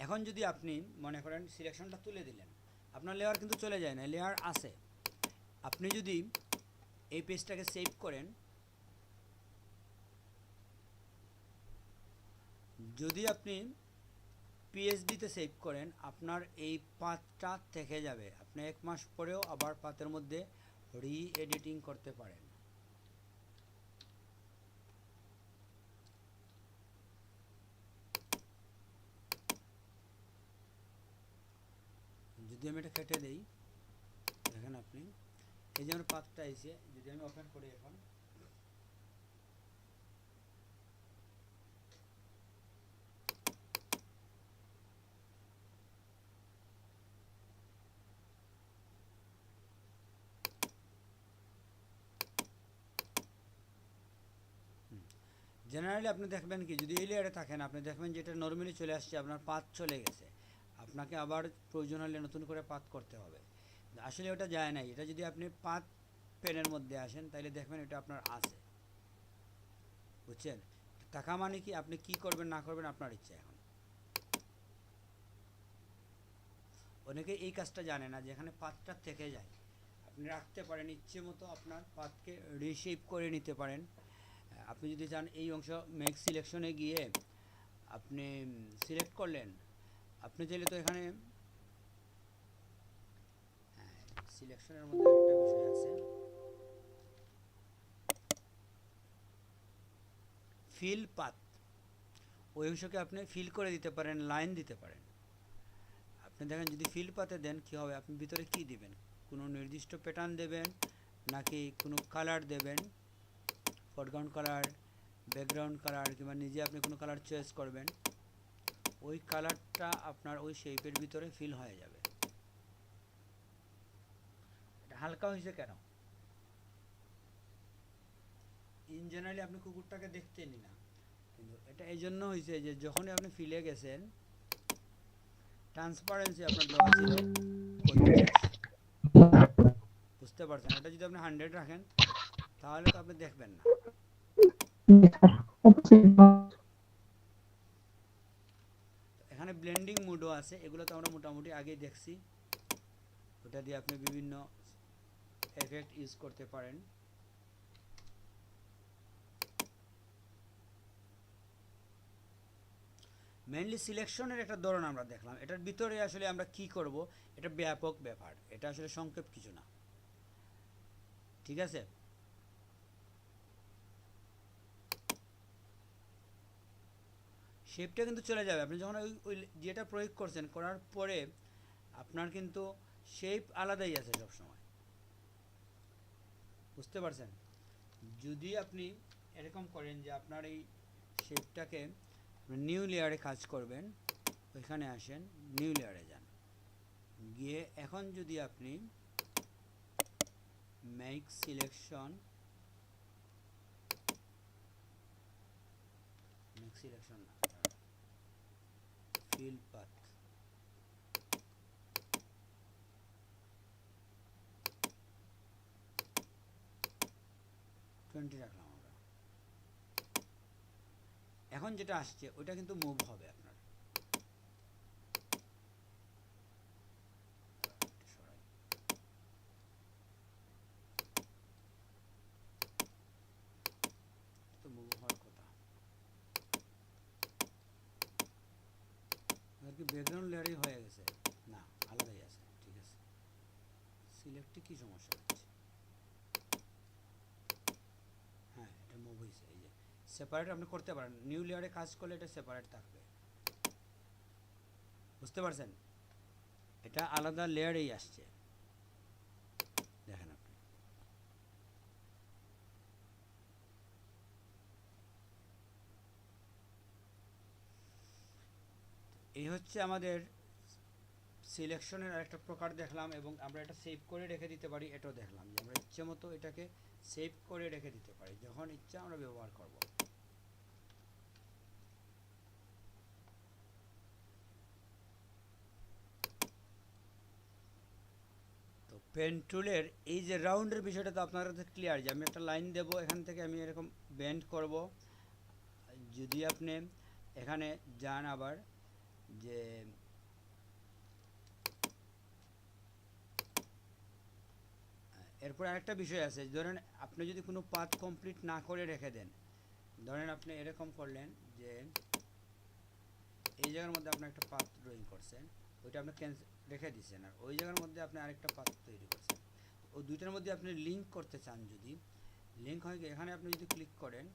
এখন যদি আপনি মনে করেন সিলেকশনটা তুলে দিলেন, আপনার লেয়ার কিন্তু চলে যায় না, লেয়ার আছে। আপনি যদি এই পেজটাকে সেভ করেন, যদি আপনি পিএসডিতে সেভ করেন, আপনার এই পাথটা থেকে যাবে। আপনি 1 মাস পরেও আবার পাথের মধ্যে রি এডিটিং করতে পারেন। যদি আমি এটা কেটে দেই, দেখেন আপনি এই যে আমার পাথটা এসে, যদি আমি ওপেন করি এখন, জেনারেলি আপনি দেখবেন কি, যদি এই লেয়ারে থাকেন আপনি দেখবেন যে এটা নর্মালি চলে আসছে, আপনার পাথ চলে গেছে, আপনাকে আবার প্রয়োজন হলে নতুন করে পাথ করতে হবে। আসলে ওটা যায় নাই। এটা যদি আপনি পাথ পেনের মধ্যে আসেন, তাহলে দেখবেন এটা আপনার আছে, বুঝছেন? টাকা মানে কি, আপনি কি করবেন না করবেন আপনার ইচ্ছা। এখন অনেকে এই কাজটা জানে না, যেখানে পাথটা থেকে যায় আপনি রাখতে পারেন ইচ্ছে মতো, আপনার পাথকে রিশেপ করে নিতে পারেন। আপনি যদি চান এই অংশ মেক সিলেকশনে গিয়ে আপনি সিলেক্ট করলেন, আপনি চাইলে তো এখানে সিলেকশনের মধ্যে একটা বিষয় আছে, ফিল পাথ, ওই অংশকে আপনি ফিল করে দিতে পারেন, লাইন দিতে পারেন। আপনি দেখেন যদি ফিল পাথে দেন কি হবে, আপনি ভিতরে কি দিবেন, কোনো নির্দিষ্ট প্যাটার্ন দেবেন নাকি কোনো কালার দেবেন, ফরগ্রাউন্ড কালার, ব্যাকগ্রাউন্ড কালার, কিংবা নিজে আপনি কোনো কালার চয়েস করবেন, ওই কালারটা আপনার ওই শেপের ভিতরে ফিল হয়ে যাবে। এটা হালকা হয়েছে কেন, ইন জেনারেলি আপনি কুকুরটাকে দেখতেনই না, কিন্তু এটা এই জন্য হয়েছে যে যখনই আপনি ফিলে গেছেন, ট্রান্সপারেন্সি আপনার দেওয়া ছিল 50, বুঝতে পারছেন? এটা যদি আপনি 100 রাখেন তাহলে তো আপনি দেখবেন না। এখানে ব্লেন্ডিং মুডও আছে, এগুলো তো আমরা মোটামুটি আগেই দেখছি। ওটা দিয়ে আপনি বিভিন্ন এফেক্ট ইউজ করতে পারেন। মেইনলি সিলেকশনের একটা ধরন আমরা দেখলাম, এটার ভিতরে আসলে আমরা কি করব এটা ব্যাপক ব্যাপার, এটা আসলে সংক্ষেপ কিছু না, ঠিক আছে? শেপটা কিন্তু চলে যাবে, আপনি যখন ওই যেটা প্রয়োগ করছেন, করার পরে আপনার কিন্তু শেপ আলাদাই আছে সব সময়, বুঝতে পারছেন? যদি আপনি এরকম করেন যে আপনার এই শেপটাকে নিউ লেয়ারে কাজ করবেন, ওইখানে আসেন, নিউ লেয়ারে যান, গিয়ে এখন যদি আপনি মেক সিলেকশন না, ফিল পাথ, 20 রাখলাম আমরা। এখন যেটা আসছে ওইটা কিন্তু মুভ হবে আপনার। সরাই। তো মুভ হওয়ার কথা। আর কি ব্যাকগ্রাউন্ড লেয়ারই হয়ে গেছে? না, আলাদাই আছে। ঠিক আছে, সিলেক্টে কি সমস্যা হচ্ছে? হ্যাঁ, এটা মুভ হয়েছে। এই যে সেপারেট আপনি করতে পারেন, নিউ লেয়ারে কাজ করলে এটা সেপারেট থাকবে। বুঝতে পারছেন? এটা আলাদা লেয়ারেই আসছে, দেখেন আপনি। এই হচ্ছে আমাদের সিলেকশনের আরেকটা প্রকার দেখলাম, এবং আমরা এটা সেভ করে রেখে দিতে পারি। এটাও দেখলাম যে আমরা ইচ্ছে মতো এটাকে সেভ করে রেখে দিতে পারি, যখন ইচ্ছা আমরা ব্যবহার করব। তো পেন টুলের এই যে রাউন্ডের বিষয়টা তো আপনার কাছে ক্লিয়ার, যে আমি একটা লাইন দেব, এখান থেকে আমি এরকম বেন্ড করব। যদি আপনি এখানে যান আবার, যে এরপর আরেকটা বিষয় আছে, ধরেন আপনি যদি কোনো পাথ কমপ্লিট না করে রেখে দেন, ধরেন আপনি এরকম করলেন যে এই জায়গার মধ্যে আপনি একটা পাথ ড্রয়িং করছেন, ওইটা আপনি রেখে দিচ্ছেন, আর ওই জায়গার মধ্যে আপনি আরেকটা পাথ তৈরি করছেন, ও দুইটার মধ্যে আপনি লিঙ্ক করতে চান। যদি লিঙ্ক হয়, এখানে আপনি যদি ক্লিক করেন,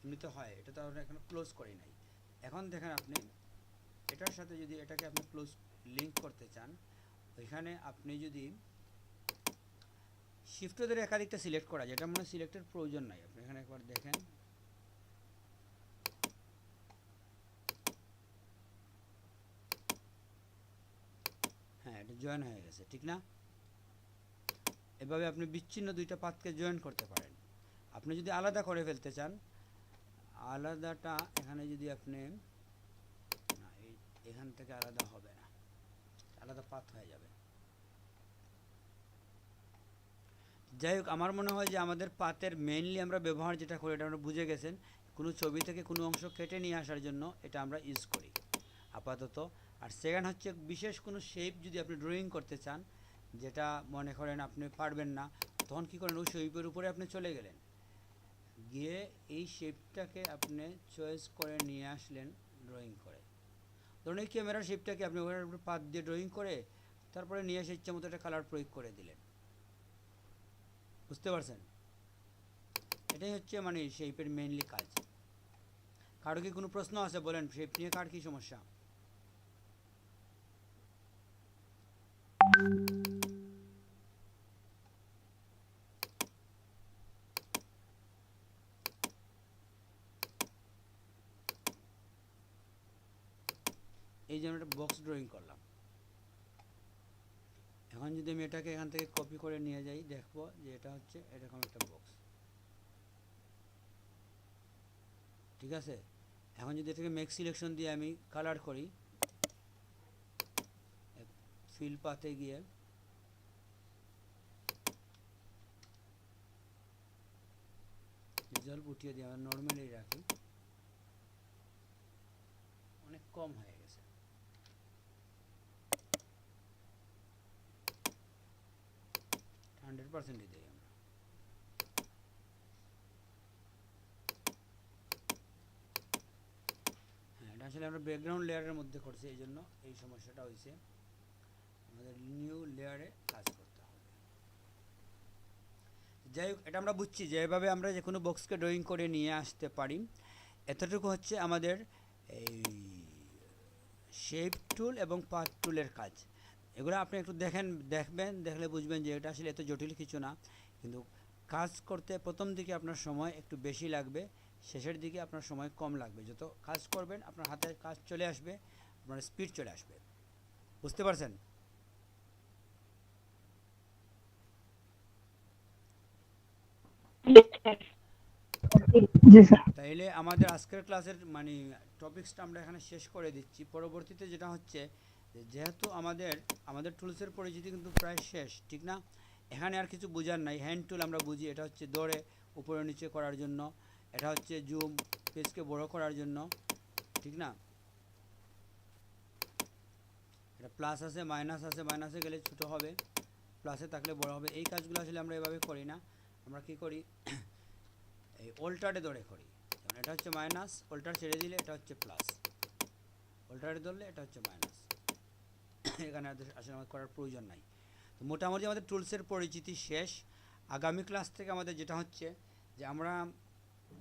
এমনিতে হয়, এটা তো আমরা এখানে ক্লোজ করি নাই। এখন দেখেন আপনি এটার সাথে যদি এটাকে আপনি ক্লোজ লিঙ্ক করতে চান, ওইখানে আপনি যদি শিফট ধরে একাধিকটা সিলেক্ট করা, যেটা মানে সিলেক্টের প্রয়োজন নাই, আপনি এখানে একবার দেখেন। হ্যাঁ, এটা জয়েন হয়ে গেছে, ঠিক না? এভাবে আপনি বিচ্ছিন্ন দুইটা পাথকে জয়েন করতে পারেন। আপনি যদি আলাদা করে ফেলতে চান, আলাদাটা এখানে যদি আপনি না, এখান থেকে আলাদা হবে না, আলাদা পাথ হয়ে যাবে। যাই হোক, আমার মনে হয় যে আমাদের পাতের মেইনলি আমরা ব্যবহার যেটা করি এটা আমরা বুঝে গেছেন। কোনো ছবি থেকে কোনো অংশ কেটে নিয়ে আসার জন্য এটা আমরা ইউজ করি আপাতত। আর সেকেন্ড হচ্ছে, বিশেষ কোনো শেপ যদি আপনি ড্রয়িং করতে চান, যেটা মনে করেন আপনি পারবেন না, তখন কী করেন, ওই শেপের উপরে আপনি চলে গেলেন, গিয়ে এই শেপটাকে আপনি চয়েস করে নিয়ে আসলেন ড্রয়িং করে। ধরুন এই ক্যামেরার শেপটাকে আপনি ওখানে পাত দিয়ে ড্রয়িং করে তারপরে নিয়ে এসে ইচ্ছা মতো একটা কালার প্রয়োগ করে দিলেন। বুঝতে পারছেন? এটাই হচ্ছে মানে শেপের মেইনলি কাজ। কারো কি কোনো প্রশ্ন আছে? বলেন, শেপ নিয়ে কার কি সমস্যা? এই যে আমরা একটা বক্স ড্রয়িং করলাম, এখন যদি আমি এটাকে এখান থেকে কপি করে নিয়ে যাই, দেখবো যে এটা হচ্ছে এরকম একটা বক্স। ঠিক আছে, এখন যদি এটাকে মেক সিলেকশন দিয়ে আমি কালার করি, ফিল পাতে গিয়ে রেজাল্ট উঠিয়ে দিয়ে আমরা নর্মালি রাখি, অনেক কম হয়ে গেছে। হান্ড্রেড পার্সেন্টই দিই আমরা। হ্যাঁ, এটা আসলে আমরা ব্যাকগ্রাউন্ড লেয়ারের মধ্যে করছি, এই জন্য এই সমস্যাটা হয়েছে। আমাদের নিউ লেয়ারে কাজ করতে হবে। যাই হোক, এটা আমরা বুঝছি যে এভাবে আমরা যে কোনো বক্সকে ড্রয়িং করে নিয়ে আসতে পারি। এতটুকু হচ্ছে আমাদের এই শেপ টুল এবং পাথ টুলের কাজ। এগুলো আপনি একটু দেখবেন, দেখলে বুঝবেন যে এটা আসলে এত জটিল কিছু না, কিন্তু কাজ করতে প্রথম দিকে আপনার সময় একটু বেশি লাগবে, শেষের দিকে আপনার সময় কম লাগবে। যত কাজ করবেন আপনার হাতে কাজ চলে আসবে, আপনার স্পিড চলে আসবে। বুঝতে পারছেন? জি স্যার। তাইলে আমাদের আজকের ক্লাসের মানে টপিক্সটা আমরা এখানে শেষ করে দিচ্ছি। পরবর্তীতে যেটা হচ্ছে, যেহেতু আমাদের টুলসের পরিচিতি কিন্তু প্রায় শেষ, ঠিক না? এখানে আর কিছু বোঝার নাই। হ্যান্ড টুল আমরা বুঝি, এটা হচ্ছে ধরে উপরে নিচে করার জন্য, এটা হচ্ছে জুম পেজকে বড় করার জন্য, ঠিক না? এটা প্লাস আছে, মাইনাস আছে, মাইনাসে গেলে ছোটো হবে, প্লাসে থাকলে বড় হবে। এই কাজগুলো আসলে আমরা এভাবে করি না, আমরা কি করি এই অল্টারে ধরে করি। যেমন এটা হচ্ছে মাইনাস, অল্টার ছেড়ে দিলে এটা হচ্ছে প্লাস, অল্টারে ধরলে এটা হচ্ছে মাইনাস। এখানে আসলে আমাদের করার প্রয়োজন নাই। তো মোটামুটি আমাদের টুলসের পরিচিতি শেষ। আগামী ক্লাস থেকে আমাদের যেটা হচ্ছে যে আমরা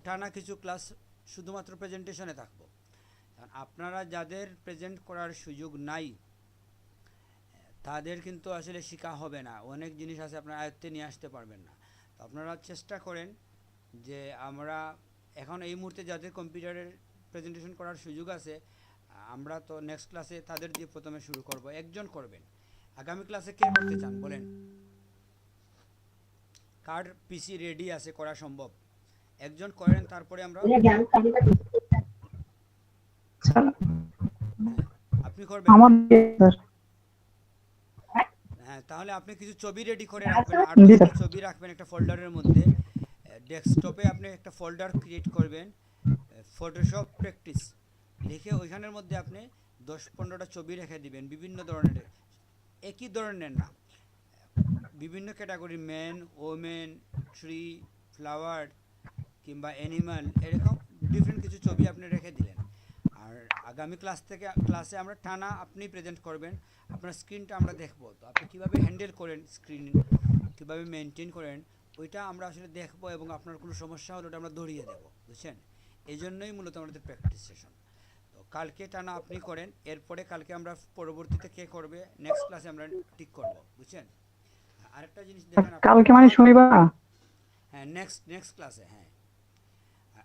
টানা কিছু ক্লাস শুধুমাত্র প্রেজেন্টেশনে থাকবো। কারণ আপনারা যাদের প্রেজেন্ট করার সুযোগ নাই তাদের কিন্তু আসলে শেখা হবে না, অনেক জিনিস আছে আপনারা আয়ত্তে নিয়ে আসতে পারবেন না। তো আপনারা চেষ্টা করেন যে আমরা এখন এই মুহূর্তে যাদের কম্পিউটারের প্রেজেন্টেশন করার সুযোগ আছে, আমরা তো নেক্সট ক্লাসে তাদের দিয়ে প্রথমে শুরু করব। একজন করবেন। আগামী ক্লাসে কে করতে চান বলেন? কার পিসি রেডি আছে, করা সম্ভব? একজন করেন, তারপরে আমরা আপনি করবেন? আমার স্যার। হ্যাঁ, তাহলে আপনি কিছু ছবি রেডি করে রাখবেন, জি 8-10টা স্যার। ছবি রাখবেন একটা ফোল্ডারের মধ্যে। ডেস্কটপে আপনি একটা ফোল্ডার ক্রিয়েট করবেন, ফটোশপ প্র্যাকটিস লিখে ওইখানের মধ্যে আপনি 10-15টা ছবি রেখে দিবেন, বিভিন্ন ধরনের, একই ধরনের না, বিভিন্ন category, man, women, tree, flower কিংবা অ্যানিমাল, এরকম ডিফারেন্ট কিছু ছবি আপনি রেখে দিলেন। আর আগামী ক্লাসে আমরা টানা আপনি প্রেজেন্ট করবেন, আপনার স্ক্রিনটা আমরা দেখব। তো আপনি কীভাবে হ্যান্ডেল করেন, স্ক্রিন কীভাবে মেনটেন করেন, ওইটা আমরা আসলে দেখব, এবং আপনার কোনো সমস্যা হলে ওটা আমরা ধরিয়ে দেবো, বুঝছেন? এই জন্যই মূলত আমাদের প্র্যাকটিস সেশন। তো কালকে টানা আপনি করেন, এরপরে কালকে আমরা পরবর্তীতে কে করবে নেক্সট ক্লাসে আমরা ঠিক করব, বুঝছেন? আরেকটা জিনিস দেখেন, কালকে মানে শনিবার? হ্যাঁ, নেক্সট ক্লাসে। হ্যাঁ,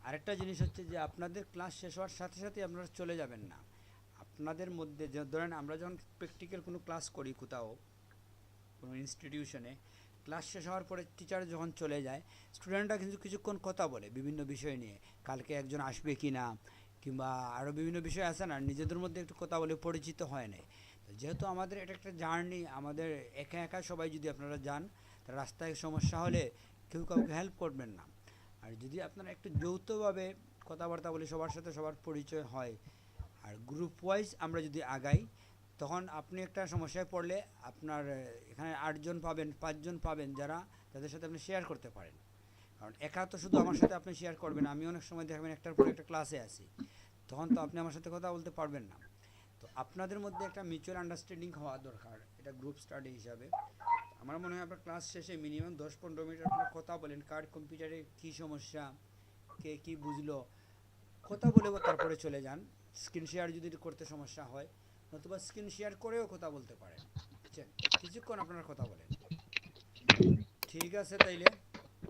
আরেকটা জিনিস হচ্ছে যে আপনাদের ক্লাস শেষ হওয়ার সাথে সাথে আপনারা চলে যাবেন না। আপনাদের মধ্যে যে ধরেন আমরা যখন প্র্যাকটিক্যাল কোনো ক্লাস করি কোথাও, কোনো ইনস্টিটিউশনে, ক্লাস শেষ হওয়ার পরে টিচার যখন চলে যায়, স্টুডেন্টরা কিন্তু কিছুক্ষণ কথা বলে বিভিন্ন বিষয় নিয়ে, কালকে একজন আসবে কি না, কিংবা আরও বিভিন্ন বিষয় আছে না, নিজেদের মধ্যে একটু কথা বলে পরিচিত হয় না। যেহেতু আমাদের এটা একটা জার্নি, আমাদের একা একা সবাই যদি আপনারা যান, রাস্তায় সমস্যা হলে কেউ কাউকে হেল্প করবেন না। আর যদি আপনারা একটু যৌথভাবে কথাবার্তা বলে সবার সাথে সবার পরিচয় হয়, আর গ্রুপ ওয়াইজ আমরা যদি আগাই, তখন আপনি একটা সমস্যায় পড়লে আপনার এখানে 8 জন পাবেন, 5 জন পাবেন যাদের সাথে আপনি শেয়ার করতে পারেন। কারণ একা তো শুধু আমার সাথে আপনি শেয়ার করবেন, আমি অনেক সময় দেখবেন একটার পর একটা ক্লাসে আছি, তখন তো আপনি আমার সাথে কথা বলতে পারবেন না। তো আপনাদের মধ্যে একটা মিউচুয়াল আন্ডারস্ট্যান্ডিং হওয়া দরকার, এটা গ্রুপ স্টাডি হিসাবে। আমার মনে হয় আপনার ক্লাস শেষে মিনিমাম 10-15 মিনিট আপনার কথা বলেন, কার কম্পিউটারে কী সমস্যা, কে কী বুঝলো, কথা বলে তারপরে চলে যান। স্ক্রিন শেয়ার যদি করতে সমস্যা হয়, নতুবা স্ক্রিন শেয়ার করেও কথা বলতে পারেন, বুঝছেন? কিছুক্ষণ আপনারা কথা বলেন। ঠিক আছে তাইলে।